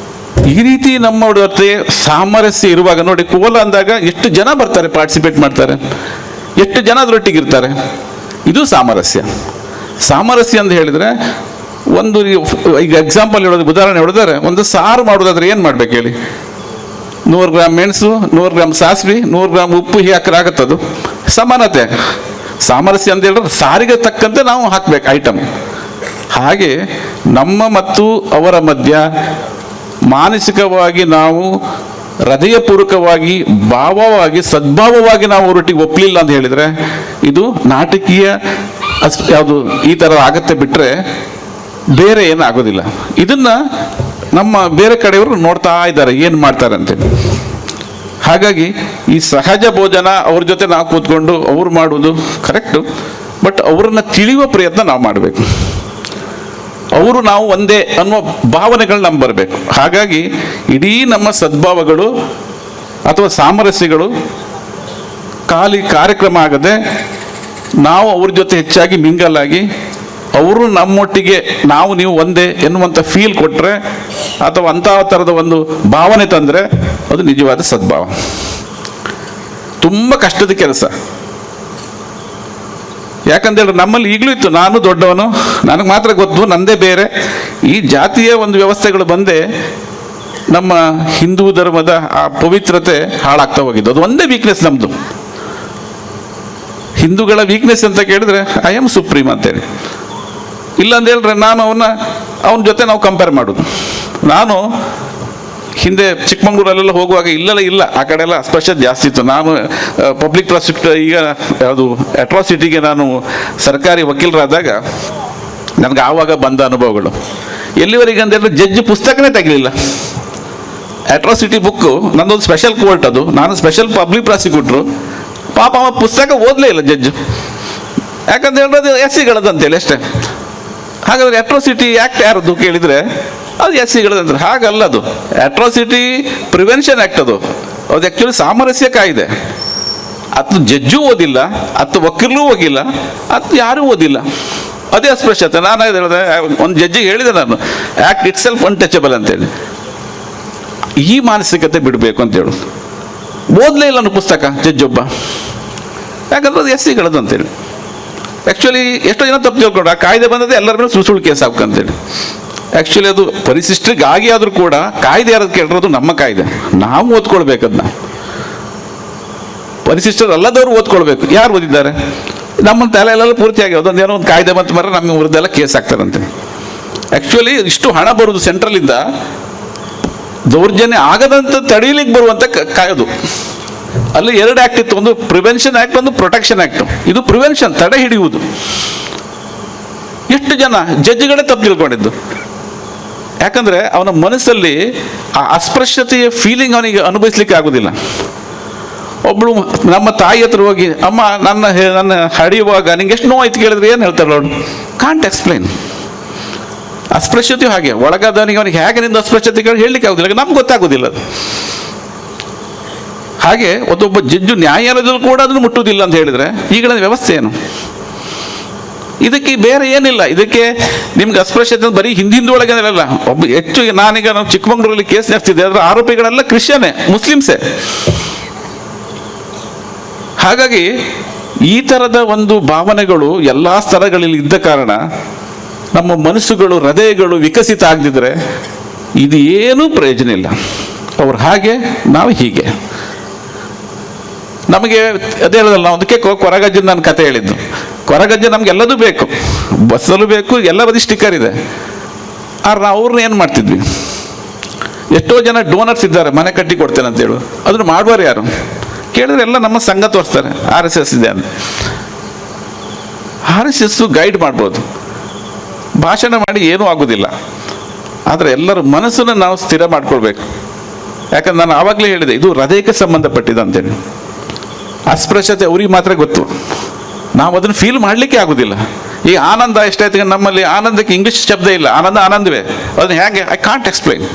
ಈ ರೀತಿ ನಮ್ಮ ಜೊತೆ ಸಾಮರಸ್ಯ ಇರುವಾಗ ನೋಡಿ, ಕೋಲ ಅಂದಾಗ ಎಷ್ಟು ಜನ ಬರ್ತಾರೆ, ಪಾರ್ಟಿಸಿಪೇಟ್ ಮಾಡ್ತಾರೆ, ಎಷ್ಟು ಜನ ಅದರೊಟ್ಟಿಗಿರ್ತಾರೆ. ಇದು ಸಾಮರಸ್ಯ. ಸಾಮರಸ್ಯ ಅಂತ ಹೇಳಿದರೆ, ಒಂದು ಈಗ ಎಕ್ಸಾಂಪಲ್ ಹೇಳೋದು, ಉದಾಹರಣೆ ಹೇಳಿದರೆ, ಒಂದು ಸಾರು ಮಾಡೋದಾದ್ರೆ ಏನು ಮಾಡ್ಬೇಕು ಹೇಳಿ? 100 ಗ್ರಾಮ್ ಮೆಣಸು, 100 ಗ್ರಾಮ್ ಸಾಸಿವೆ, 100 ಗ್ರಾಮ್ ಉಪ್ಪು ಹಾಕಿ ಆಗುತ್ತದು. ಸಮಾನತೆ. ಸಾಮರಸ್ಯ ಅಂತ ಹೇಳಿದ್ರೆ ಸಾರಿಗೆ ತಕ್ಕಂತೆ ನಾವು ಹಾಕ್ಬೇಕು ಐಟಮ್. ಹಾಗೆ ನಮ್ಮ ಮತ್ತು ಅವರ ಮಧ್ಯ ಮಾನಸಿಕವಾಗಿ ನಾವು ಹೃದಯಪೂರ್ವಕವಾಗಿ, ಭಾವವಾಗಿ, ಸದ್ಭಾವವಾಗಿ ನಾವು ಅವರೊಟ್ಟಿಗೆ ಒಪ್ಪಲಿಲ್ಲ ಅಂತ ಹೇಳಿದರೆ ಇದು ನಾಟಕೀಯ ಯಾವುದು ಈ ಥರ ಆಗತ್ತೆ, ಬಿಟ್ಟರೆ ಬೇರೆ ಏನು ಆಗೋದಿಲ್ಲ. ಇದನ್ನು ನಮ್ಮ ಬೇರೆ ಕಡೆಯವರು ನೋಡ್ತಾ ಇದ್ದಾರೆ ಏನು ಮಾಡ್ತಾರೆ ಅಂತೇಳಿ. ಹಾಗಾಗಿ ಈ ಸಹಜ ಭೋಜನ ಅವ್ರ ಜೊತೆ ನಾವು ಕೂತ್ಕೊಂಡು ಅವ್ರು ಮಾಡೋದು ಕರೆಕ್ಟು, ಬಟ್ ಅವ್ರನ್ನ ತಿಳಿಯುವ ಪ್ರಯತ್ನ ನಾವು ಮಾಡಬೇಕು. ಅವರು ನಾವು ಒಂದೇ ಅನ್ನುವ ಭಾವನೆಗಳು ನಮ್ಗೆ ಬರಬೇಕು. ಹಾಗಾಗಿ ಇಡೀ ನಮ್ಮ ಸದ್ಭಾವಗಳು ಅಥವಾ ಸಾಮರಸ್ಯಗಳು ಖಾಲಿ ಕಾರ್ಯಕ್ರಮ ಆಗದೆ ನಾವು ಅವ್ರ ಜೊತೆ ಹೆಚ್ಚಾಗಿ ಮಿಂಗಲ್ ಆಗಿ ಅವರು ನಮ್ಮೊಟ್ಟಿಗೆ ನಾವು ನೀವು ಒಂದೇ ಎನ್ನುವಂಥ ಫೀಲ್ ಕೊಟ್ಟರೆ ಅಥವಾ ಅಂಥ ಥರದ ಒಂದು ಭಾವನೆ ತಂದರೆ ಅದು ನಿಜವಾದ ಸದ್ಭಾವ. ತುಂಬ ಕಷ್ಟದ ಕೆಲಸ. ಯಾಕಂತೇಳಿದ್ರೆ ನಮ್ಮಲ್ಲಿ ಈಗಲೂ ಇತ್ತು, ನಾನು ದೊಡ್ಡವನು, ನನಗೆ ಮಾತ್ರ ಗೊತ್ತು, ನಂದೇ ಬೇರೆ. ಈ ಜಾತಿಯ ಒಂದು ವ್ಯವಸ್ಥೆಗಳು ಬಂದೇ ನಮ್ಮ ಹಿಂದೂ ಧರ್ಮದ ಆ ಪವಿತ್ರತೆ ಹಾಳಾಗ್ತಾ ಹೋಗಿದ್ದು. ಅದು ಒಂದೇ ವೀಕ್ನೆಸ್ ನಮ್ಮದು. ಹಿಂದೂಗಳ ವೀಕ್ನೆಸ್ ಅಂತ ಕೇಳಿದ್ರೆ ಐ ಆಮ್ ಸುಪ್ರೀಮ್ ಅಂತೇಳಿ. ಇಲ್ಲ ಅಂತ ಹೇಳಿದ್ರೆ ನಾನು ಅವನ ಜೊತೆ ನಾವು ಕಂಪೇರ್ ಮಾಡೋದು. ನಾನು ಹಿಂದೆ ಚಿಕ್ಕಮಂಗ್ಳೂರಲ್ಲೆಲ್ಲ ಹೋಗುವಾಗ ಇಲ್ಲ ಆ ಕಡೆ ಎಲ್ಲ ಅಸ್ಪೃಶ್ಯತೆ ಜಾಸ್ತಿ ಇತ್ತು. ನಾನು ಪಬ್ಲಿಕ್ ಪ್ರಾಸಿಕ್ಯೂಟರ್, ಈಗ ಅದು ಅಟ್ರಾಸಿಟಿಗೆ ನಾನು ಸರ್ಕಾರಿ ವಕೀಲರಾದಾಗ ನನಗೆ ಆವಾಗ ಬಂದ ಅನುಭವಗಳು ಎಲ್ಲಿವರೆಗೆ ಅಂತ ಹೇಳಿದ್ರೆ ಜಡ್ಜ್ ಪುಸ್ತಕನೇ ತೆಗಲಿಲ್ಲ. ಅಟ್ರಾಸಿಟಿ ಬುಕ್ಕು ನಂದೊಂದು ಸ್ಪೆಷಲ್ ಕೋರ್ಟ್, ಅದು ನಾನು ಸ್ಪೆಷಲ್ ಪಬ್ಲಿಕ್ ಪ್ರಾಸಿಕ್ಯೂಟ್ರು. ಪಾಪ ಅವ ಪುಸ್ತಕ ಓದಲೇ ಇಲ್ಲ ಜಡ್ಜ್. ಯಾಕಂತ ಹೇಳಿದ್ರೆ ಎಸ್ ಸಿಗಳದಂತೇಳಿ ಅಷ್ಟೇ. ಹಾಗಾದ್ರೆ ಅಟ್ರಾಸಿಟಿ ಆ್ಯಕ್ಟ್ ಯಾರದ್ದು ಕೇಳಿದರೆ ಅದು ಎಸ್ ಸಿಗಳದಂತಾರೆ. ಹಾಗಲ್ಲ, ಅದು ಅಟ್ರಾಸಿಟಿ ಪ್ರಿವೆನ್ಷನ್ ಆ್ಯಕ್ಟ್. ಅದು ಆ್ಯಕ್ಚುಲಿ ಸಾಮರಸ್ಯ ಕಾಯ್ದೆ. ಅದು ಜಡ್ಜು ಓದಿಲ್ಲ, ಅದು ವಕೀಲರೂ ಹೋಗಿಲ್ಲ, ಅದು ಯಾರೂ ಓದಿಲ್ಲ. ಅದೇ ಅಸ್ಪೃಶ್ಯತೆ. ನಾನು ಹೇಳಿದೆ, ಒಂದು ಜಡ್ಜಿಗೆ ಹೇಳಿದೆ ನಾನು, ಆ್ಯಕ್ಟ್ ಇಟ್ ಸೆಲ್ಫ್ ಅನ್ಟಚಬಲ್ ಅಂತೇಳಿ. ಈ ಮಾನಸಿಕತೆ ಬಿಡಬೇಕು ಅಂತೇಳು. ಓದಲೇ ಇಲ್ಲ ನಾನು ಪುಸ್ತಕ ಜಡ್ಜ್ ಒಬ್ಬ. ಯಾಕಂದ್ರೆ ಅದು ಎಸ್ ಸಿಗಳದ್ದು ಅಂತೇಳಿ. ಆ್ಯಕ್ಚುಲಿ ಎಷ್ಟೋ ಜನ ತಪ್ಪು ತಿಳ್ಕೊಂಡು ಆ ಕಾಯ್ದೆ ಬಂದದ್ದು ಎಲ್ಲರ ಮೇಲೆ ಸುಳ್ಳು ಕೇಸ್ ಹಾಕಂತೇಳಿ. ಆ್ಯಕ್ಚುಲಿ ಅದು ಪರಿಶಿಷ್ಟರಿಗಾಗಿ ಆದರೂ ಕೂಡ ಕಾಯ್ದೆ ಯಾರು ಕೇಳಿರೋದು ನಮ್ಮ ಕಾಯ್ದೆ. ನಾವು ಓದ್ಕೊಳ್ಬೇಕದನ್ನ. ಪರಿಶಿಷ್ಟರು ಅಲ್ಲದವರು ಓದ್ಕೊಳ್ಬೇಕು. ಯಾರು ಓದಿದ್ದಾರೆ? ನಮ್ಮ ತಲೆಯಲ್ಲೆಲ್ಲ ಪೂರ್ತಿಯಾಗಿ ಅದೊಂದು ಏನೋ ಒಂದು ಕಾಯ್ದೆ ಬಂತು ಮರ ನಮ್ಮ ವಿರುದ್ಧೆಲ್ಲ ಕೇಸ್ ಹಾಕ್ತಾರಂತೆ. ಆ್ಯಕ್ಚುಲಿ ಇಷ್ಟು ಹಣ ಬರುವುದು ಸೆಂಟ್ರಲಿಂದ ದೌರ್ಜನ್ಯ ಆಗದಂತ ತಡೀಲಿಕ್ಕೆ ಬರುವಂಥ ಕಾಯ್ದು. ಅಲ್ಲಿ 2 ಆ್ಯಕ್ಟ್ ಇತ್ತು, ಒಂದು ಪ್ರಿವೆನ್ಷನ್ ಆ್ಯಕ್ಟ್, ಒಂದು ಪ್ರೊಟೆಕ್ಷನ್ ಆ್ಯಕ್ಟ್. ಇದು ಪ್ರಿವೆನ್ಷನ್, ತಡೆ ಹಿಡಿಯುವುದು. ಎಷ್ಟು ಜನ ಜಡ್ಜ್ಗಳೇ ತಪ್ಪು ತಿಳ್ಕೊಂಡಿದ್ದು. ಯಾಕಂದರೆ ಅವನ ಮನಸ್ಸಲ್ಲಿ ಆ ಅಸ್ಪೃಶ್ಯತೆಯ ಫೀಲಿಂಗ್ ಅವನಿಗೆ ಅನುಭವಿಸ್ಲಿಕ್ಕೆ ಆಗೋದಿಲ್ಲ. ಒಬ್ಬಳು ನಮ್ಮ ತಾಯಿ ಹತ್ರ ಹೋಗಿ, ಅಮ್ಮ ನನ್ನ ಹಡಿಯುವಾಗ ನಿಂಗೆ ಎಷ್ಟು ನೋವಾಯ್ತು ಕೇಳಿದ್ರೆ ಏನು ಹೇಳ್ತಾರಲ್ಲ ಅವಳು? Can't explain. ಅಸ್ಪೃಶ್ಯತೆಯು ಹಾಗೆ ಒಳಗಾದವನಿಗೆ ಅವನಿಗೆ ಹೇಗೆ ನಿಂದ ಅಸ್ಪೃಶ್ಯತೆ ಹೇಳಲಿಕ್ಕೆ ಆಗೋದಿಲ್ಲ, ನಮ್ಗೆ ಗೊತ್ತಾಗೋದಿಲ್ಲ ಅದು. ಹಾಗೆ ಒಬ್ಬ ಜಡ್ಜು ನ್ಯಾಯಾಲಯದಲ್ಲೂ ಕೂಡ ಅದನ್ನು ಮುಟ್ಟುವುದಿಲ್ಲ ಅಂತ ಹೇಳಿದರೆ ಈಗಿನ ವ್ಯವಸ್ಥೆ ಏನು? ಇದಕ್ಕೆ ಬೇರೆ ಏನಿಲ್ಲ. ಇದಕ್ಕೆ ನಿಮ್ಗೆ ಅಸ್ಪೃಶ್ಯತೆ ಬರೀ ಹಿಂದೊಳಗೆ ಅಲ್ಲ. ಹೆಚ್ಚು ನಾನೀಗ ನಾವು ಚಿಕ್ಕಮಂಗ್ಳೂರಲ್ಲಿ ಕೇಸ್ ನಡೆಸ್ತಿದ್ದೆ, ಅದರ ಆರೋಪಿಗಳೆಲ್ಲ ಕ್ರಿಶ್ಚಿಯನ್ನೇ, ಮುಸ್ಲಿಮ್ಸೇ. ಹಾಗಾಗಿ ಈ ಥರದ ಒಂದು ಭಾವನೆಗಳು ಎಲ್ಲ ಸ್ತರಗಳಲ್ಲಿ ಇದ್ದ ಕಾರಣ ನಮ್ಮ ಮನಸ್ಸುಗಳು, ಹೃದಯಗಳು ವಿಕಸಿತ ಆಗದಿದ್ರೆ ಇದು ಏನೂ ಪ್ರಯೋಜನ ಇಲ್ಲ. ಅವ್ರು ಹಾಗೆ, ನಾವು ಹೀಗೆ. ನಮಗೆ ಅದೇ ಹೇಳೋದಲ್ಲ, ಅದಕ್ಕೆ ಕೊರಗಜ್ಜನ ನನ್ನ ಕತೆ ಹೇಳಿದ್ದು. ಕೊರಗಜ್ಜ ನಮಗೆಲ್ಲದೂ ಬೇಕು, ಬಸ್ಸಲ್ಲೂ ಬೇಕು, ಎಲ್ಲ ಬದಿ ಸ್ಟಿಕ್ಕರ್ ಇದೆ. ಆದ್ರೆ ನಾವು ಅವ್ರನ್ನ ಏನು ಮಾಡ್ತಿದ್ವಿ? ಎಷ್ಟೋ ಜನ ಡೋನರ್ಸ್ ಇದ್ದಾರೆ, ಮನೆ ಕಟ್ಟಿ ಕೊಡ್ತೇನೆ ಅಂತೇಳು. ಅದನ್ನು ಮಾಡುವರು ಯಾರು ಕೇಳಿದ್ರೆ ಎಲ್ಲ ನಮ್ಮ ಸಂಘ ತೋರಿಸ್ತಾರೆ, RSS ಇದೆ ಅಂತ. RSS ಗೈಡ್ ಮಾಡ್ಬೋದು, ಭಾಷಣ ಮಾಡಿ ಏನೂ ಆಗೋದಿಲ್ಲ. ಆದರೆ ಎಲ್ಲರ ಮನಸ್ಸನ್ನು ನಾವು ಸ್ಥಿರ ಮಾಡ್ಕೊಳ್ಬೇಕು. ಯಾಕಂದ್ರೆ ನಾನು ಆವಾಗಲೇ ಹೇಳಿದೆ, ಇದು ಹೃದಯಕ್ಕೆ ಸಂಬಂಧಪಟ್ಟಿದೆ ಅಂತೇಳಿ. ಅಸ್ಪೃಶ್ಯತೆ ಅವ್ರಿಗೆ ಮಾತ್ರ ಗೊತ್ತು, ನಾವು ಅದನ್ನು ಫೀಲ್ ಮಾಡಲಿಕ್ಕೆ ಆಗೋದಿಲ್ಲ. ಈ ಆನಂದ ಎಷ್ಟಾಯ್ತು ನಮ್ಮಲ್ಲಿ, ಆನಂದಕ್ಕೆ ಇಂಗ್ಲೀಷ್ ಶಬ್ದ ಇಲ್ಲ. ಆನಂದವೇ, ಅದನ್ನು ಹೇಗೆ? I can't explain.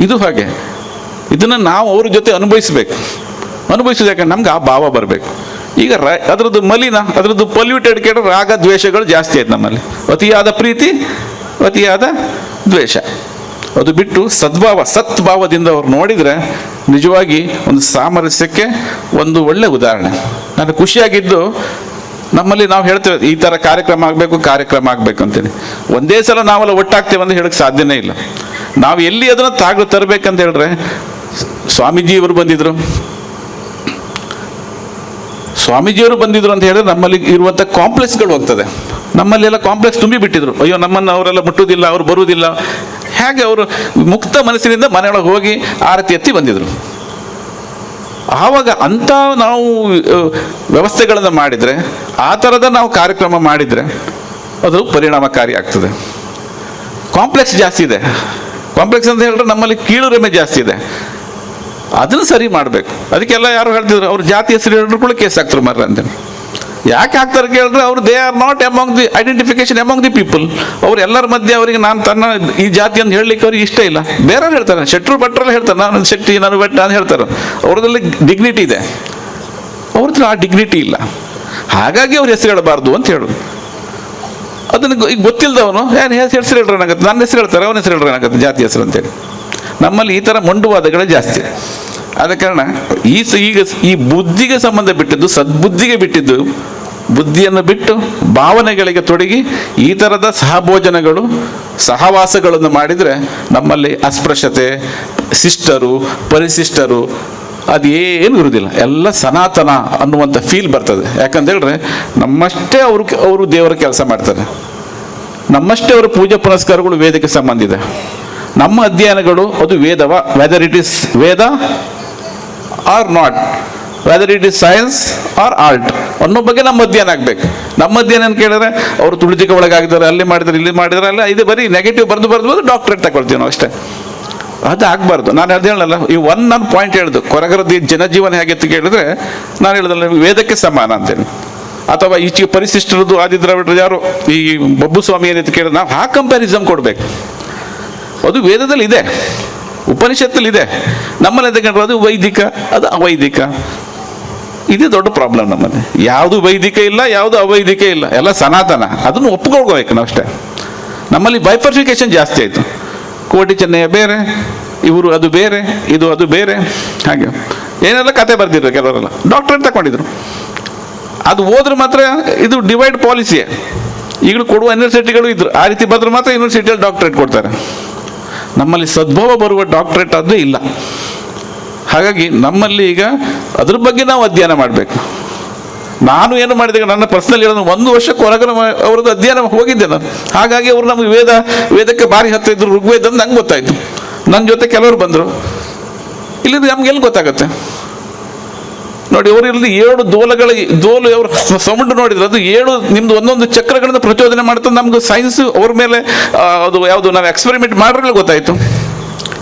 ಇದು ಹಾಗೆ. ಇದನ್ನು ನಾವು ಅವ್ರ ಜೊತೆ ಅನುಭವಿಸ್ಬೇಕು. ಅನುಭವಿಸೋದು ಯಾಕಂದ್ರೆ ನಮ್ಗೆ ಆ ಭಾವ ಬರಬೇಕು. ಈಗ ಅದರದ್ದು ಮಲಿನ, ಅದರದ್ದು ಪೊಲ್ಯೂಟೆಡ್ ಕೇಳಿದ್ರೆ ರಾಗ ದ್ವೇಷಗಳು ಜಾಸ್ತಿ ಆಯ್ತು ನಮ್ಮಲ್ಲಿ. ಅತಿಯಾದ ಪ್ರೀತಿ, ಅತಿಯಾದ ದ್ವೇಷ. ಅದು ಬಿಟ್ಟು ಸದ್ಭಾವದಿಂದ ಅವ್ರು ನೋಡಿದರೆ ನಿಜವಾಗಿ ಒಂದು ಸಾಮರಸ್ಯಕ್ಕೆ ಒಂದು ಒಳ್ಳೆ ಉದಾಹರಣೆ. ನಾನು ಖುಷಿಯಾಗಿದ್ದು, ನಮ್ಮಲ್ಲಿ ನಾವು ಹೇಳ್ತೇವೆ ಈ ಥರ ಕಾರ್ಯಕ್ರಮ ಆಗಬೇಕು ಅಂತೇಳಿ. ಒಂದೇ ಸಲ ನಾವೆಲ್ಲ ಒಟ್ಟಾಗ್ತೇವೆ ಅಂತ ಹೇಳಕ್ಕೆ ಸಾಧ್ಯನೇ ಇಲ್ಲ. ನಾವು ಎಲ್ಲಿ ಅದನ್ನು ತರಬೇಕಂತ ಹೇಳಿದ್ರೆ, ಸ್ವಾಮೀಜಿಯವರು ಬಂದಿದ್ರು ಅಂತ ಹೇಳಿದ್ರೆ ನಮ್ಮಲ್ಲಿ ಇರುವಂಥ ಕಾಂಪ್ಲೆಕ್ಸ್ಗಳು ಹೋಗ್ತದೆ. ನಮ್ಮಲ್ಲೆಲ್ಲ ಕಾಂಪ್ಲೆಕ್ಸ್ ತುಂಬಿ ಬಿಟ್ಟಿದ್ರು. ಅಯ್ಯೋ, ನಮ್ಮನ್ನು ಅವರೆಲ್ಲ ಮುಟ್ಟುವುದಿಲ್ಲ, ಅವ್ರು ಬರುವುದಿಲ್ಲ. ಹೇಗೆ ಅವರು ಮುಕ್ತ ಮನಸ್ಸಿನಿಂದ ಮನೆಯೊಳಗೆ ಹೋಗಿ ಆರತಿ ಎತ್ತಿ ಬಂದಿದ್ರು. ಆವಾಗ ಅಂಥ ನಾವು ವ್ಯವಸ್ಥೆಗಳನ್ನು ಮಾಡಿದರೆ, ಆ ಥರದ ನಾವು ಕಾರ್ಯಕ್ರಮ ಮಾಡಿದರೆ ಅದು ಪರಿಣಾಮಕಾರಿ ಆಗ್ತದೆ. ಕಾಂಪ್ಲೆಕ್ಸ್ ಜಾಸ್ತಿ ಇದೆ. ಕಾಂಪ್ಲೆಕ್ಸ್ ಅಂತ ಹೇಳಿದ್ರೆ ನಮ್ಮಲ್ಲಿ ಕೀಳುರಿಮೆ ಜಾಸ್ತಿ ಇದೆ. ಅದನ್ನು ಸರಿ ಮಾಡಬೇಕು. ಅದಕ್ಕೆಲ್ಲ ಯಾರು ಹೇಳ್ತಿದ್ರು, ಅವ್ರ ಜಾತಿ ಹೆಸರು ಹೇಳಿದ್ರು ಕೂಡ ಕೇಸ್ ಹಾಕ್ತಾರೆ ಮಾರ್ರೆ ಅಂತೇಳಿ. ಯಾಕೆ ಹಾಕ್ತಾರೆ ಕೇಳಿದ್ರೆ, ಅವರು they are not among the identification among the people. ಅವ್ರು ಎಲ್ಲರ ಮಧ್ಯೆ ಅವರಿಗೆ ನಾನು ತನ್ನ ಈ ಜಾತಿ ಅಂತ ಹೇಳಲಿಕ್ಕೆ ಅವ್ರಿಗೆ ಇಷ್ಟ ಇಲ್ಲ. ಬೇರೆಯವ್ರು ಹೇಳ್ತಾರೆ, ಶೆಟ್ರು ಭಟ್ರಲ್ಲಿ ಹೇಳ್ತಾರೆ, ನಾನು ಶೆಟ್ಟಿ ನಾನು ಭಟ್ಟ ಅಂತ ಹೇಳ್ತಾರೆ. ಅವ್ರದ್ರಲ್ಲಿ ಡಿಗ್ನಿಟಿ ಇದೆ, ಅವ್ರದ್ದು ಆ ಡಿಗ್ನಿಟಿ ಇಲ್ಲ. ಹಾಗಾಗಿ ಅವ್ರ ಹೆಸರು ಹೇಳಬಾರ್ದು ಅಂತ ಹೇಳು. ಅದನ್ನು ಈಗ ಗೊತ್ತಿಲ್ಲದವನು ಏನು ಹೆಸರು ಹೇಳ್ರಾಗತ್ತೆ, ನನ್ನ ಹೆಸರು ಹೇಳ್ತಾರೆ, ಅವನ ಹೆಸರು ಹೇಳ್ರಾಗತ್ತೆ, ಜಾತಿ ಹೆಸರು ಅಂತೇಳಿ. ನಮ್ಮಲ್ಲಿ ಈ ಥರ ಮೊಂಡುವಾದಗಳೇ ಜಾಸ್ತಿ. ಆದ ಕಾರಣ ಈಗ ಈ ಬುದ್ಧಿಗೆ ಸಂಬಂಧ ಬಿಟ್ಟಿದ್ದು, ಸದ್ಬುದ್ಧಿಗೆ ಬಿಟ್ಟಿದ್ದು, ಬುದ್ಧಿಯನ್ನು ಬಿಟ್ಟು ಭಾವನೆಗಳಿಗೆ ತೊಡಗಿ ಈ ಥರದ ಸಹಭೋಜನಗಳು ಸಹವಾಸಗಳನ್ನು ಮಾಡಿದರೆ ನಮ್ಮಲ್ಲಿ ಅಸ್ಪೃಶ್ಯತೆ, ಶಿಷ್ಟರು ಪರಿಶಿಷ್ಟರು ಅದೇನು ಇರುವುದಿಲ್ಲ, ಎಲ್ಲ ಸನಾತನ ಅನ್ನುವಂಥ ಫೀಲ್ ಬರ್ತದೆ. ಯಾಕಂತೇಳಿದ್ರೆ ನಮ್ಮಷ್ಟೇ ಅವರು ದೇವರ ಕೆಲಸ ಮಾಡ್ತಾರೆ, ನಮ್ಮಷ್ಟೇ ಅವರ ಪೂಜೆ ಪುನಸ್ಕಾರಗಳು ವೇದಕ್ಕೆ ಸಂಬಂಧ ಇದೆ. ನಮ್ಮ ಅಧ್ಯಯನಗಳು ಅದು ವೇದವ, whether it is Veda or not, whether it is science or art ಅನ್ನೋ ಬಗ್ಗೆ ನಮ್ಮ ಅಧ್ಯಯನ ಆಗಬೇಕು. ನಮ್ಮ ಅಧ್ಯಯನ ಏನು ಕೇಳಿದ್ರೆ ಅವರು ತುಳಿತಕ್ಕೆ ಒಳಗಾಗಿದ್ದಾರೆ, ಅಲ್ಲಿ ಮಾಡಿದ್ದಾರೆ, ಇಲ್ಲಿ ಮಾಡಿದ್ದಾರೆ, ಅಲ್ಲ ಇದು ಬರೀ ನೆಗೆಟಿವ್ ಬರೆದು ಡಾಕ್ಟ್ರೇಟ್ ತಗೊಳ್ತೀವಿ ನಾವು ಅಷ್ಟೇ. ಅದು ಆಗಬಾರ್ದು. ನಾನು ಅದು ಹೇಳಲ್ಲ, ಈ ನಾನು ಪಾಯಿಂಟ್ ಹೇಳಿದ್ದು ಕೊರಗರದ್ದು ಜನಜೀವನ ಹೇಗೆ ಅಂತ ಕೇಳಿದ್ರೆ ನಾನು ಹೇಳಿದಲ್ಲ, ವೇದಕ್ಕೆ ಸಮಾನ ಅಂತೇಳಿ. ಅಥವಾ ಈಚೆಗೆ ಪರಿಶಿಷ್ಟರದ್ದು ಆದಿದ್ರಾವಿಡ್ರದ್ದು ಯಾರು ಈ ಬಬ್ಬು ಸ್ವಾಮಿ ಏನಂತ ಕೇಳಿದ್ರೆ ನಾವು ಆ ಕಂಪ್ಯಾರಿಸಮ್ ಕೊಡಬೇಕು. ಅದು ವೇದದಲ್ಲಿ ಇದೆ, ಉಪನಿಷತ್ತಲ್ಲಿ ಇದೆ. ನಮ್ಮಲ್ಲಿ ತಗೊಂಡ್ರೆ ಅದು ವೈದಿಕ, ಅದು ಅವೈದಿಕ. ಇದು ದೊಡ್ಡ ಪ್ರಾಬ್ಲಮ್ ನಮ್ಮಲ್ಲಿ. ಯಾವುದು ವೈದಿಕ ಇಲ್ಲ, ಯಾವುದು ಅವೈದಿಕ ಇಲ್ಲ, ಎಲ್ಲ ಸನಾತನ. ಅದನ್ನು ಒಪ್ಕೊಳ್ಬೇಕು ನಾವು ಅಷ್ಟೇ. ನಮ್ಮಲ್ಲಿ ಬೈಫರ್ಫಿಕೇಶನ್ ಜಾಸ್ತಿ ಆಯಿತು. ಕೋಟಿ ಚೆನ್ನಯ್ಯ ಬೇರೆ, ಇವರು ಅದು ಬೇರೆ, ಇದು ಅದು ಬೇರೆ, ಹಾಗೆ ಏನೆಲ್ಲ ಕತೆ ಬರ್ದಿದ್ರು ಕೆಲವರೆಲ್ಲ, ಡಾಕ್ಟ್ರೇಟ್ ತಗೊಂಡಿದ್ರು. ಅದು ಹೋದ್ರೆ ಮಾತ್ರ ಇದು ಡಿವೈಡ್ ಪಾಲಿಸಿಯೇ. ಈಗಲೂ ಕೊಡುವ ಯೂನಿವರ್ಸಿಟಿಗಳು ಇದ್ರು, ಆ ರೀತಿ ಬಂದ್ರೆ ಮಾತ್ರ ಯೂನಿವರ್ಸಿಟಿಯಲ್ಲಿ ಡಾಕ್ಟ್ರೇಟ್ ಕೊಡ್ತಾರೆ. ನಮ್ಮಲ್ಲಿ ಸದ್ಭವ ಬರುವ ಡಾಕ್ಟ್ರೇಟ್ ಅದು ಇಲ್ಲ. ಹಾಗಾಗಿ ನಮ್ಮಲ್ಲಿ ಈಗ ಅದ್ರ ಬಗ್ಗೆ ನಾವು ಅಧ್ಯಯನ ಮಾಡಬೇಕು. ನಾನು ಏನು ಮಾಡಿದೆ, ನನ್ನ ಪರ್ಸನಲ್ ಹೇಳೋದು 1 ವರ್ಷಕ್ಕೆ ಹೊರಗಡೆ ಅವ್ರದ್ದು ಅಧ್ಯಯನ ಹೋಗಿದ್ದೆ ನಾನು. ಹಾಗಾಗಿ ಅವರು ನಮಗೆ ವೇದಕ್ಕೆ ಭಾರಿ ಹತ್ತಿರ ಇದ್ರು, ಋಗ್ವೇದ ಅಂತ ನಂಗೆ ಗೊತ್ತಾಯಿತು. ನನ್ನ ಜೊತೆ ಕೆಲವರು ಬಂದರು, ಇಲ್ಲಿಂದ ನಮ್ಗೆ ಎಲ್ಲಿ ಗೊತ್ತಾಗತ್ತೆ ನೋಡಿ. ಅವರು ಇಲ್ಲಿ 7 ದೋಲು ಅವರು ಸೌಂಡ್ ನೋಡಿದ್ರು, ಅದು 7 ನಿಮ್ದು ಒಂದೊಂದು ಚಕ್ರಗಳಿಂದ ಪ್ರಚೋದನೆ ಮಾಡ್ತದೆ. ನಮ್ಗೆ ಸೈನ್ಸ್ ಅವ್ರ ಮೇಲೆ ಅದು ಯಾವುದು ನಾವು ಎಕ್ಸ್ಪೆರಿಮೆಂಟ್ ಮಾಡ್ರಲ್ಲ ಗೊತ್ತಾಯಿತು.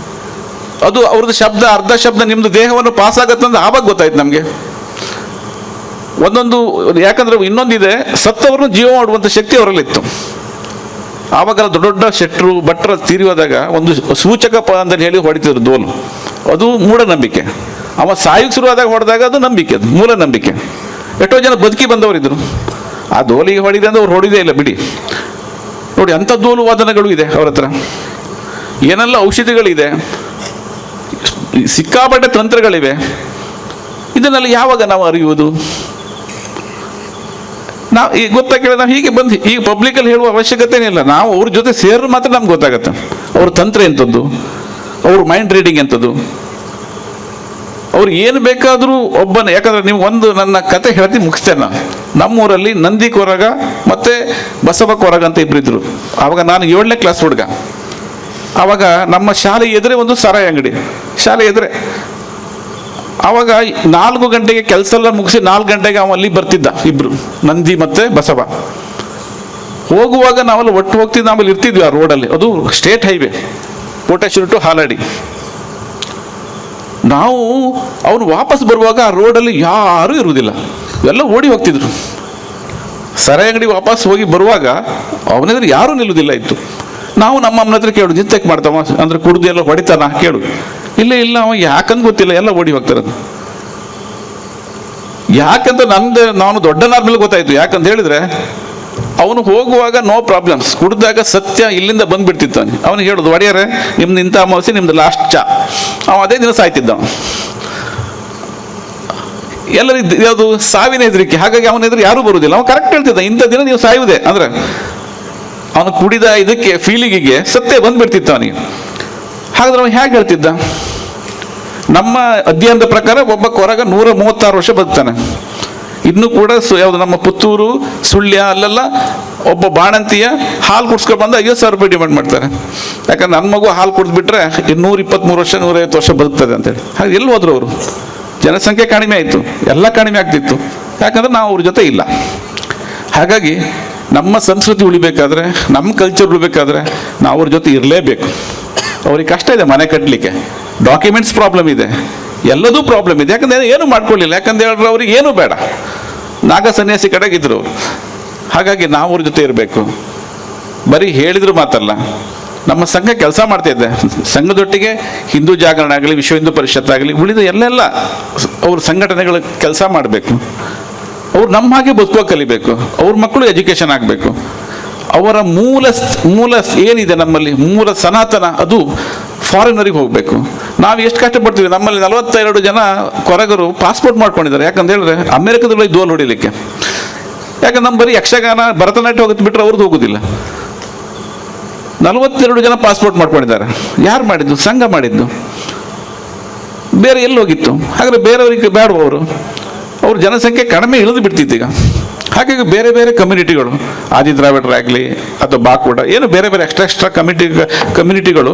ಅದು ಅವ್ರದ್ದು ಶಬ್ದ, ಅರ್ಧ ಶಬ್ದ ನಿಮ್ದು ದೇಹವನ್ನು ಪಾಸ್ ಆಗತ್ತಂದ್ರೆ ಆವಾಗ ಗೊತ್ತಾಯ್ತು ನಮಗೆ ಒಂದೊಂದು. ಯಾಕಂದ್ರೆ ಇನ್ನೊಂದಿದೆ, ಸತ್ತವ್ರನ್ನ ಜೀವ ಮಾಡುವಂಥ ಶಕ್ತಿ ಅವರಲ್ಲಿತ್ತು. ಆವಾಗ ದೊಡ್ಡ ದೊಡ್ಡ ಶೆಟ್ರು ಭಟ್ರ ತೀರಿ ಹೋದಾಗ ಒಂದು ಸೂಚಕ ಅಂತ ಹೇಳಿ ಹೊಡಿತಿದ್ರು ದೋಲು. ಅದು ಮೂಢನಂಬಿಕೆ. ಅವ ಸಾಯುಗೆ ಶುರುವಾದಾಗ ಹೊಡೆದಾಗ ಅದು ನಂಬಿಕೆ, ಅದು ಮೂಲ ನಂಬಿಕೆ. ಎಷ್ಟೋ ಜನ ಬದುಕಿ ಬಂದವರಿದ್ರು, ಆ ದೋಲಿಗೆ ಹೊಡಿದೆ ಅಂದ್ರೆ ಅವ್ರು ಹೊಡಿದೇ ಇಲ್ಲ ಬಿಡಿ. ನೋಡಿ, ಅಂಥ ದೋಲು ವಾದನಗಳು ಇದೆ ಅವ್ರ ಹತ್ರ, ಏನೆಲ್ಲ ಔಷಧಿಗಳಿದೆ, ಸಿಕ್ಕಾಪಟ್ಟೆ ತಂತ್ರಗಳಿವೆ. ಇದನ್ನೆಲ್ಲ ಯಾವಾಗ ನಾವು ಅರಿಯುವುದು? ನಾವು ಈಗ ಗೊತ್ತಾಗಿಲ್ಲ, ನಾವು ಹೀಗೆ ಬಂದು ಈಗ ಪಬ್ಲಿಕಲ್ಲಿ ಹೇಳುವ ಅವಶ್ಯಕತೆನೇ ಇಲ್ಲ. ನಾವು ಅವ್ರ ಜೊತೆ ಸೇರಿದ್ರೆ ಮಾತ್ರ ನಮ್ಗೆ ಗೊತ್ತಾಗತ್ತೆ ಅವ್ರ ತಂತ್ರ ಎಂಥದ್ದು, ಅವ್ರ ಮೈಂಡ್ ರೀಡಿಂಗ್ ಎಂಥದ್ದು, ಅವ್ರು ಏನು ಬೇಕಾದರೂ ಒಬ್ಬನ. ಯಾಕಂದ್ರೆ ನೀವು ನನ್ನ ಕತೆ ಹೇಳ್ತಿ ಮುಗಿಸ್ತೇನೆ ನಾನು. ನಮ್ಮೂರಲ್ಲಿ ನಂದಿ ಕೊರಗ ಮತ್ತು ಬಸವ ಕೊರಗ ಅಂತ ಇಬ್ಬರಿದ್ರು. ಆವಾಗ ನಾನು 7ನೇ ಕ್ಲಾಸ್ ಹುಡುಗ. ಆವಾಗ ನಮ್ಮ ಶಾಲೆ ಎದುರೇ ಒಂದು ಸಾರಾಯಿ ಅಂಗಡಿ, ಶಾಲೆ ಎದುರೇ. ಆವಾಗ 4 ಗಂಟೆಗೆ ಕೆಲಸ ಎಲ್ಲ ಮುಗಿಸಿ 4 ಗಂಟೆಗೆ ಅಲ್ಲಿ ಬರ್ತಿದ್ದ ಇಬ್ರು, ನಂದಿ ಮತ್ತೆ ಬಸವ. ಹೋಗುವಾಗ ನಾವೆಲ್ಲ ಒಟ್ಟು ಹೋಗ್ತಿದ್ದು, ನಾವಲ್ಲಿ ಇರ್ತಿದ್ವಿ ಆ ರೋಡಲ್ಲಿ. ಅದು state highway, Koteshwar to Haladi. ನಾವು ಅವನು ವಾಪಸ್ ಬರುವಾಗ ಆ ರೋಡಲ್ಲಿ ಯಾರೂ ಇರುವುದಿಲ್ಲ, ಎಲ್ಲ ಓಡಿ ಹೋಗ್ತಿದ್ರು. ಸಾರಾಯಿ ಅಂಗಡಿ ವಾಪಸ್ ಹೋಗಿ ಬರುವಾಗ ಅವನೆದ್ರೆ ಯಾರೂ ನಿಲ್ಲುವುದಿಲ್ಲ ಇತ್ತು. ನಾವು ನಮ್ಮ ಅಮ್ಮನ ಹತ್ರ ಕೇಳು, ಜಿಂತಕ್ಕೆ ಮಾಡ್ತಾವ ಅಂದ್ರೆ ಕುಡ್ದು ಎಲ್ಲ ಹೊಡಿತಾನ ಕೇಳು. ಇಲ್ಲ ಅವ ಯಾಕಂತ ಗೊತ್ತಿಲ್ಲ, ಎಲ್ಲ ಓಡಿ ಹೋಗ್ತಾರೆ. ಯಾಕಂತ ನಾನು ದೊಡ್ಡನಾದ ಮೇಲೆ ಗೊತ್ತಾಯ್ತು. ಯಾಕಂತ ಹೇಳಿದ್ರೆ ಅವನು ಹೋಗುವಾಗ ನೋ ಪ್ರಾಬ್ಲಮ್ಸ್, ಕುಡ್ದಾಗ ಸತ್ಯ ಇಲ್ಲಿಂದ ಬಂದ್ಬಿಡ್ತಿತ್ತು. ಅವನಿಗೆ ಹೇಳೋದು, ಒಡೆಯರೆ ನಿಮ್ದು ಇಂಥ ಅಮಾವಾಸ್ಯೆ ನಿಮ್ದು ಲಾಸ್ಟ್ ಚಾ. ಅವ ಅದೇ ದಿನ ಸಾಯ್ತಿದ್ದ. ಎಲ್ಲರಿದ್ದು ಯಾವುದು ಸಾವಿನ ಹೆದರಿಕೆ, ಹಾಗಾಗಿ ಅವನ ಎದುರು ಯಾರೂ ಬರುವುದಿಲ್ಲ. ಅವನು ಕರೆಕ್ಟ್ ಹೇಳ್ತಿದ್ದ, ಇಂಥ ದಿನ ನೀವು ಸಾಯುವುದೇ ಅಂದ್ರೆ ಅವನು ಕುಡಿದ ಇದಕ್ಕೆ ಫೀಲಿಂಗಿಗೆ ಸತ್ಯ ಬಂದ್ಬಿಡ್ತಿತ್ತು ಅವನಿಗೆ. ಹಾಗಾದ್ರೆ ಅವನು ಹೇಗೆ ಹೇಳ್ತಿದ್ದ? ನಮ್ಮ ಅಧ್ಯಯನದ ಪ್ರಕಾರ ಒಬ್ಬ ಕೊರಗ 136 ವರ್ಷ ಬದುಕ್ತಾನೆ. ಇನ್ನೂ ಕೂಡ ಯಾವುದು ನಮ್ಮ ಪುತ್ತೂರು, ಸುಳ್ಯ ಅಲ್ಲೆಲ್ಲ ಒಬ್ಬ ಬಾಣಂತಿಯ ಹಾಲು ಕುಡಿಸ್ಕೊಂಡು ಬಂದು 50,000 ರೂಪಾಯಿ ಡಿಮಾಂಡ್ ಮಾಡ್ತಾರೆ. ಯಾಕಂದ್ರೆ ನನ್ನ ಮಗು ಹಾಲು ಕುಡಿದ್ಬಿಟ್ರೆ 123 ವರ್ಷ 150 ವರ್ಷ ಬದುಕ್ತದೆ ಅಂತೇಳಿ. ಹಾಗೆ ಎಲ್ಲಿ ಹೋದ್ರು ಅವರು? ಜನಸಂಖ್ಯೆ ಕಡಿಮೆ ಆಯಿತು, ಎಲ್ಲ ಕಡಿಮೆ ಆಗ್ತಿತ್ತು. ಯಾಕಂದ್ರೆ ನಾವು ಅವ್ರ ಜೊತೆ ಇಲ್ಲ. ಹಾಗಾಗಿ ನಮ್ಮ ಸಂಸ್ಕೃತಿ ಉಳಿಬೇಕಾದ್ರೆ, ನಮ್ಮ ಕಲ್ಚರ್ ಉಳಿಬೇಕಾದ್ರೆ ನಾವು ಅವ್ರ ಜೊತೆ ಇರಲೇಬೇಕು. ಅವ್ರಿಗೆ ಕಷ್ಟ ಇದೆ ಮನೆ ಕಟ್ಟಲಿಕ್ಕೆ, ಡಾಕ್ಯುಮೆಂಟ್ಸ್ ಪ್ರಾಬ್ಲಮ್ ಇದೆ, ಎಲ್ಲದೂ ಪ್ರಾಬ್ಲಮ್ ಇದೆ. ಯಾಕಂದರೆ ಏನು ಮಾಡ್ಕೊಳ್ಳಿಲ್ಲ, ಯಾಕಂದ್ರೆ ಹೇಳಿದ್ರೆ ಅವ್ರಿಗೆ ಏನೂ ಬೇಡ, ನಾಗ ಸನ್ಯಾಸಿ ಕಡೆಗಿದ್ರು. ಹಾಗಾಗಿ ನಾವು ಅವ್ರ ಜೊತೆ ಇರಬೇಕು. ಬರೀ ಹೇಳಿದ್ರು ಮಾತಲ್ಲ, ನಮ್ಮ ಸಂಘ ಕೆಲಸ ಮಾಡ್ತಾಯಿದ್ದೆ. ಸಂಘದೊಟ್ಟಿಗೆ ಹಿಂದೂ ಜಾಗರಣ ಆಗಲಿ, ವಿಶ್ವ ಹಿಂದೂ ಪರಿಷತ್ ಆಗಲಿ, ಉಳಿದ ಎಲ್ಲೆಲ್ಲ ಅವ್ರ ಸಂಘಟನೆಗಳು ಕೆಲಸ ಮಾಡಬೇಕು. ಅವ್ರು ನಮ್ಮ ಹಾಗೆ ಬದುಕೋ ಕಲಿಬೇಕು. ಅವ್ರ ಮಕ್ಕಳು ಎಜುಕೇಷನ್ ಆಗಬೇಕು. ಅವರ ಮೂಲ ಏನಿದೆ ನಮ್ಮಲ್ಲಿ, ಮೂಲ ಸನಾತನ, ಅದು ಫಾರಿನರಿಗೆ ಹೋಗಬೇಕು. ನಾವು ಎಷ್ಟು ಕಷ್ಟಪಡ್ತೀವಿ. ನಮ್ಮಲ್ಲಿ 42 ಜನ ಕೊರಗರು ಪಾಸ್ಪೋರ್ಟ್ ಮಾಡ್ಕೊಂಡಿದ್ದಾರೆ. ಯಾಕಂತ ಹೇಳಿದ್ರೆ ಅಮೆರಿಕದಲ್ಲಿ ದೋಲ್ ಹೊಡಿಲಿಕ್ಕೆ. ಯಾಕಂದ್ರೆ ನಮ್ಮ ಬರೀ ಯಕ್ಷಗಾನ, ಭರತನಾಟ್ಯ ಹೋಗುತ್ತೆ ಬಿಟ್ಟರೆ ಅವ್ರದ್ದು ಹೋಗೋದಿಲ್ಲ. 42 ಜನ ಪಾಸ್ಪೋರ್ಟ್ ಮಾಡ್ಕೊಂಡಿದ್ದಾರೆ. ಯಾರು ಮಾಡಿದ್ದು? ಸಂಘ ಮಾಡಿದ್ದು. ಬೇರೆ ಎಲ್ಲಿ ಹೋಗಿತ್ತು? ಹಾಗಾದ್ರೆ ಬೇರೆಯವರಿಗೆ ಬೇಡವ ಅವ್ರ ಜನಸಂಖ್ಯೆ ಕಡಿಮೆ ಇಳಿದು ಬಿಡ್ತಿತ್ತು ಈಗ. ಹಾಗಾಗಿ ಬೇರೆ ಬೇರೆ ಕಮ್ಯುನಿಟಿಗಳು, ಆದಿ ದ್ರಾವಿಡರಾಗಲಿ ಅಥವಾ ಬಾಕುಡ, ಏನು ಬೇರೆ ಬೇರೆ ಎಕ್ಸ್ಟ್ರಾ ಕಮ್ಯುನಿಟಿಗಳು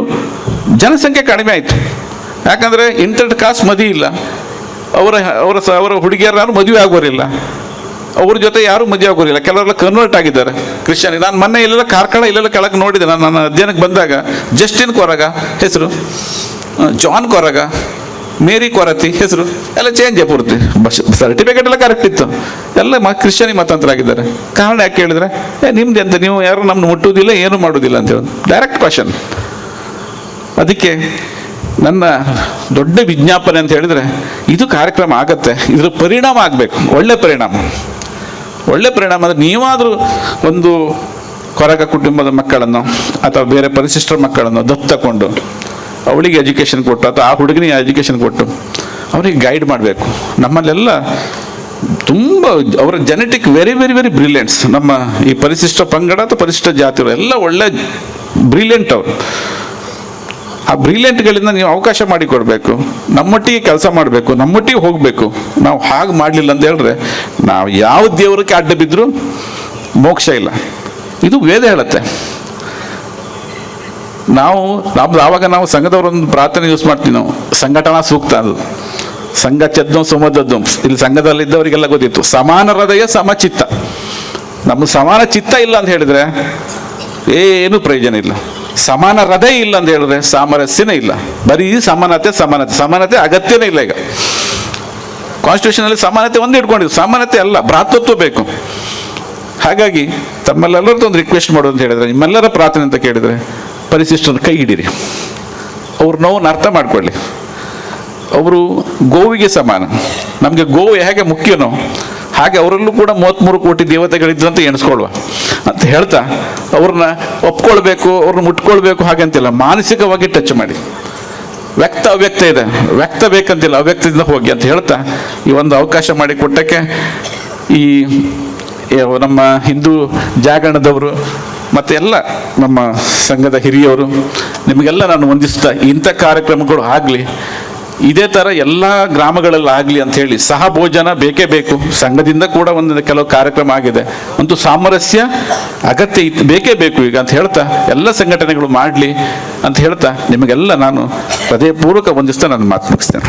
ಜನಸಂಖ್ಯೆ ಕಡಿಮೆ ಆಯಿತು. ಯಾಕಂದರೆ ಇಂಟರ್ ಕಾಸ್ಟ್ ಮದುವೆ ಇಲ್ಲ, ಅವರ ಹುಡುಗಿಯರು ಮದುವೆ ಆಗೋರಿಲ್ಲ, ಅವ್ರ ಜೊತೆ ಯಾರೂ ಮದುವೆ ಆಗೋರಿಲ್ಲ. ಕೆಲವರೆಲ್ಲ ಕನ್ವರ್ಟ್ ಆಗಿದ್ದಾರೆ ಕ್ರಿಶ್ಚಿಯನ್. ನಾನು ಮೊನ್ನೆ ಇಲ್ಲೆಲ್ಲ ಕಾರ್ಕಳ ಇಲ್ಲೆಲ್ಲ ಕೆಳಗೆ ನೋಡಿದೆ. ನನ್ನ ಅಧ್ಯಯನಕ್ಕೆ ಬಂದಾಗ ಜಸ್ಟಿನ್ ಕೊರಗ ಹೆಸರು, ಜಾನ್ ಕೊರಗ, ಮೇರಿ ಕೊರತಿ ಹೆಸರು ಎಲ್ಲ ಚೇಂಜ್ ಪೂರ್ತಿ. ಸರ್ಟಿಫಿಕೇಟ್ ಎಲ್ಲ ಕರೆಕ್ಟ್ ಇತ್ತು, ಎಲ್ಲ ಕ್ರಿಶ್ಚಿಯನಿ ಮತಾಂತರಾಗಿದ್ದಾರೆ. ಕಾರಣ ಯಾಕೆ ಹೇಳಿದ್ರೆ, ನಿಮ್ದು ಅಂತ ನೀವು ಯಾರು ನಮ್ಮನ್ನು ಮುಟ್ಟುವುದಿಲ್ಲ, ಏನು ಮಾಡುವುದಿಲ್ಲ ಅಂತೇಳಿ ಡೈರೆಕ್ಟ್ ಕ್ವಶನ್. ಅದಕ್ಕೆ ನನ್ನ ದೊಡ್ಡ ವಿಜ್ಞಾಪನೆ ಅಂತ ಹೇಳಿದರೆ, ಇದು ಕಾರ್ಯಕ್ರಮ ಆಗತ್ತೆ, ಇದ್ರ ಪರಿಣಾಮ ಆಗಬೇಕು, ಒಳ್ಳೆ ಪರಿಣಾಮ. ಅಂದರೆ ನೀವಾದರೂ ಒಂದು ಕೊರಗ ಕುಟುಂಬದ ಮಕ್ಕಳನ್ನು ಅಥವಾ ಬೇರೆ ಪರಿಶಿಷ್ಟರ ಮಕ್ಕಳನ್ನು ದತ್ತಕೊಂಡು ಅವಳಿಗೆ ಎಜುಕೇಷನ್ ಕೊಟ್ಟು ಅಥವಾ ಆ ಹುಡುಗನಿಗೆ ಎಜುಕೇಷನ್ ಕೊಟ್ಟು ಅವರಿಗೆ ಗೈಡ್ ಮಾಡಬೇಕು. ನಮ್ಮಲ್ಲೆಲ್ಲ ತುಂಬ ಅವರ ಜೆನೆಟಿಕ್ ವೆರಿ ವೆರಿ ವೆರಿ ಬ್ರಿಲಿಯಂಟ್ಸ್. ನಮ್ಮ ಈ ಪರಿಶಿಷ್ಟ ಪಂಗಡ ಅಥವಾ ಪರಿಶಿಷ್ಟ ಜಾತಿಯವರು ಎಲ್ಲ ಒಳ್ಳೆ ಬ್ರಿಲಿಯಂಟ್ ಅವರು. ಆ ಬ್ರಿಲಿಯಂಟ್ಗಳಿಂದ ನೀವು ಅವಕಾಶ ಮಾಡಿಕೊಡ್ಬೇಕು, ನಮ್ಮೊಟ್ಟಿಗೆ ಕೆಲಸ ಮಾಡಬೇಕು, ನಮ್ಮೊಟ್ಟಿಗೆ ಹೋಗಬೇಕು. ನಾವು ಹಾಗೆ ಮಾಡಲಿಲ್ಲ ಅಂತ ಹೇಳಿದ್ರೆ ನಾವು ಯಾವ ದೇವರಕ್ಕೆ ಅಡ್ಡ ಬಿದ್ದರೂ ಮೋಕ್ಷ ಇಲ್ಲ. ಇದು ವೇದ ಹೇಳುತ್ತೆ. ಆವಾಗ ನಾವು ಸಂಘದವರೊಂದು ಪ್ರಾರ್ಥನೆ ಯೂಸ್ ಮಾಡ್ತೀವಿ ನಾವು, ಸಂಘಟನಾ ಸೂಕ್ತ. ಅದು ಸಂಘ ಚದ್ದ ಸುಮದದ್ದು. ಇಲ್ಲಿ ಸಂಘದಲ್ಲಿದ್ದವರಿಗೆಲ್ಲ ಗೊತ್ತಿತ್ತು, ಸಮಾನ ಹೃದಯ ಸಮಚಿತ್ತ. ನಮ್ಮ ಸಮಾನ ಚಿತ್ತ ಇಲ್ಲ ಅಂತ ಹೇಳಿದ್ರೆ ಏನು ಪ್ರಯೋಜನ ಇಲ್ಲ. ಸಮಾನ ಹೃದಯ ಇಲ್ಲ ಅಂತ ಹೇಳಿದ್ರೆ ಸಾಮರಸ್ಯನೇ ಇಲ್ಲ. ಬರೀ ಸಮಾನತೆ ಅಗತ್ಯನೇ ಇಲ್ಲ. ಈಗ ಕಾನ್ಸ್ಟಿಟ್ಯೂಷನಲ್ಲಿ ಸಮಾನತೆ ಒಂದು ಇಟ್ಕೊಂಡಿದ್ದು, ಸಮಾನತೆ ಅಲ್ಲ, ಭ್ರಾತೃತ್ವ ಬೇಕು. ಹಾಗಾಗಿ ತಮ್ಮೆಲ್ಲರದ್ದು ಒಂದು ರಿಕ್ವೆಸ್ಟ್ ಮಾಡೋದು ಅಂತ ಹೇಳಿದ್ರೆ, ನಿಮ್ಮೆಲ್ಲರ ಪ್ರಾರ್ಥನೆ ಅಂತ ಕೇಳಿದರೆ, ಪರಿಶಿಷ್ಟರ ಕೈ ಹಿಡೀರಿ, ಅವ್ರ ನೋವನ್ನು ಅರ್ಥ ಮಾಡ್ಕೊಳ್ಳಿ. ಅವರು ಗೋವಿಗೆ ಸಮಾನ. ನಮಗೆ ಗೋವು ಹೇಗೆ ಮುಖ್ಯನೋ ಹಾಗೆ ಅವರಲ್ಲೂ ಕೂಡ 33 ಕೋಟಿ ದೇವತೆಗಳಿದ್ರು ಅಂತ ಎಣಿಸ್ಕೊಳ್ವ ಅಂತ ಹೇಳ್ತಾ, ಅವ್ರನ್ನ ಒಪ್ಕೊಳ್ಬೇಕು, ಅವ್ರನ್ನ ಮುಟ್ಕೊಳ್ಬೇಕು ಹಾಗಂತಿಲ್ಲ, ಮಾನಸಿಕವಾಗಿ ಟಚ್ ಮಾಡಿ. ಅವ್ಯಕ್ತ ಇದೆ, ವ್ಯಕ್ತ ಬೇಕಂತಿಲ್ಲ, ಅವ್ಯಕ್ತದಿಂದ ಹೋಗಿ ಅಂತ ಹೇಳ್ತಾ ಈ ಒಂದು ಅವಕಾಶ ಮಾಡಿ ಕೊಟ್ಟಕ್ಕೆ ಈ ನಮ್ಮ ಹಿಂದೂ ಜಾಗರಣದವರು ಮತ್ತು ಎಲ್ಲ ನಮ್ಮ ಸಂಘದ ಹಿರಿಯವರು, ನಿಮಗೆಲ್ಲ ನಾನು ವಂದಿಸ್ತಾ, ಇಂಥ ಕಾರ್ಯಕ್ರಮಗಳು ಆಗಲಿ, ಇದೇ ಥರ ಎಲ್ಲ ಗ್ರಾಮಗಳಲ್ಲಾಗಲಿ ಅಂಥೇಳಿ, ಸಹ ಭೋಜನ ಬೇಕೇ ಬೇಕು. ಸಂಘದಿಂದ ಕೂಡ ಒಂದು ಕೆಲವು ಕಾರ್ಯಕ್ರಮ ಆಗಿದೆ, ಅಂತೂ ಸಾಮರಸ್ಯ ಅಗತ್ಯ ಬೇಕೇ ಬೇಕು ಈಗ ಅಂತ ಹೇಳ್ತಾ, ಎಲ್ಲ ಸಂಘಟನೆಗಳು ಮಾಡಲಿ ಅಂತ ಹೇಳ್ತಾ ನಿಮಗೆಲ್ಲ ನಾನು ಹೃದಯಪೂರ್ವಕ ವಂದಿಸ್ತಾ ನಾನು ಮಾತು ಮುಗಿಸ್ತೇನೆ.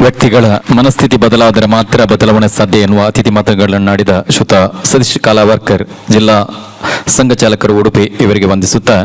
ವ್ಯಕ್ತಿಗಳ ಮನಸ್ಥಿತಿ ಬದಲಾದರೆ ಮಾತ್ರ ಬದಲಾವಣೆ ಸಾಧ್ಯ ಎನ್ನುವ ಅತಿಥಿ ಮಾತುಗಳನ್ನಾಡಿದ ಶ್ರುತ ಸತೀಶ್ ಕಾಲಾವರ್ಕರ್, ಜಿಲ್ಲಾ ಸಂಘ ಚಾಲಕರು, ಉಡುಪಿ, ಇವರಿಗೆ ವಂದಿಸುತ್ತಾ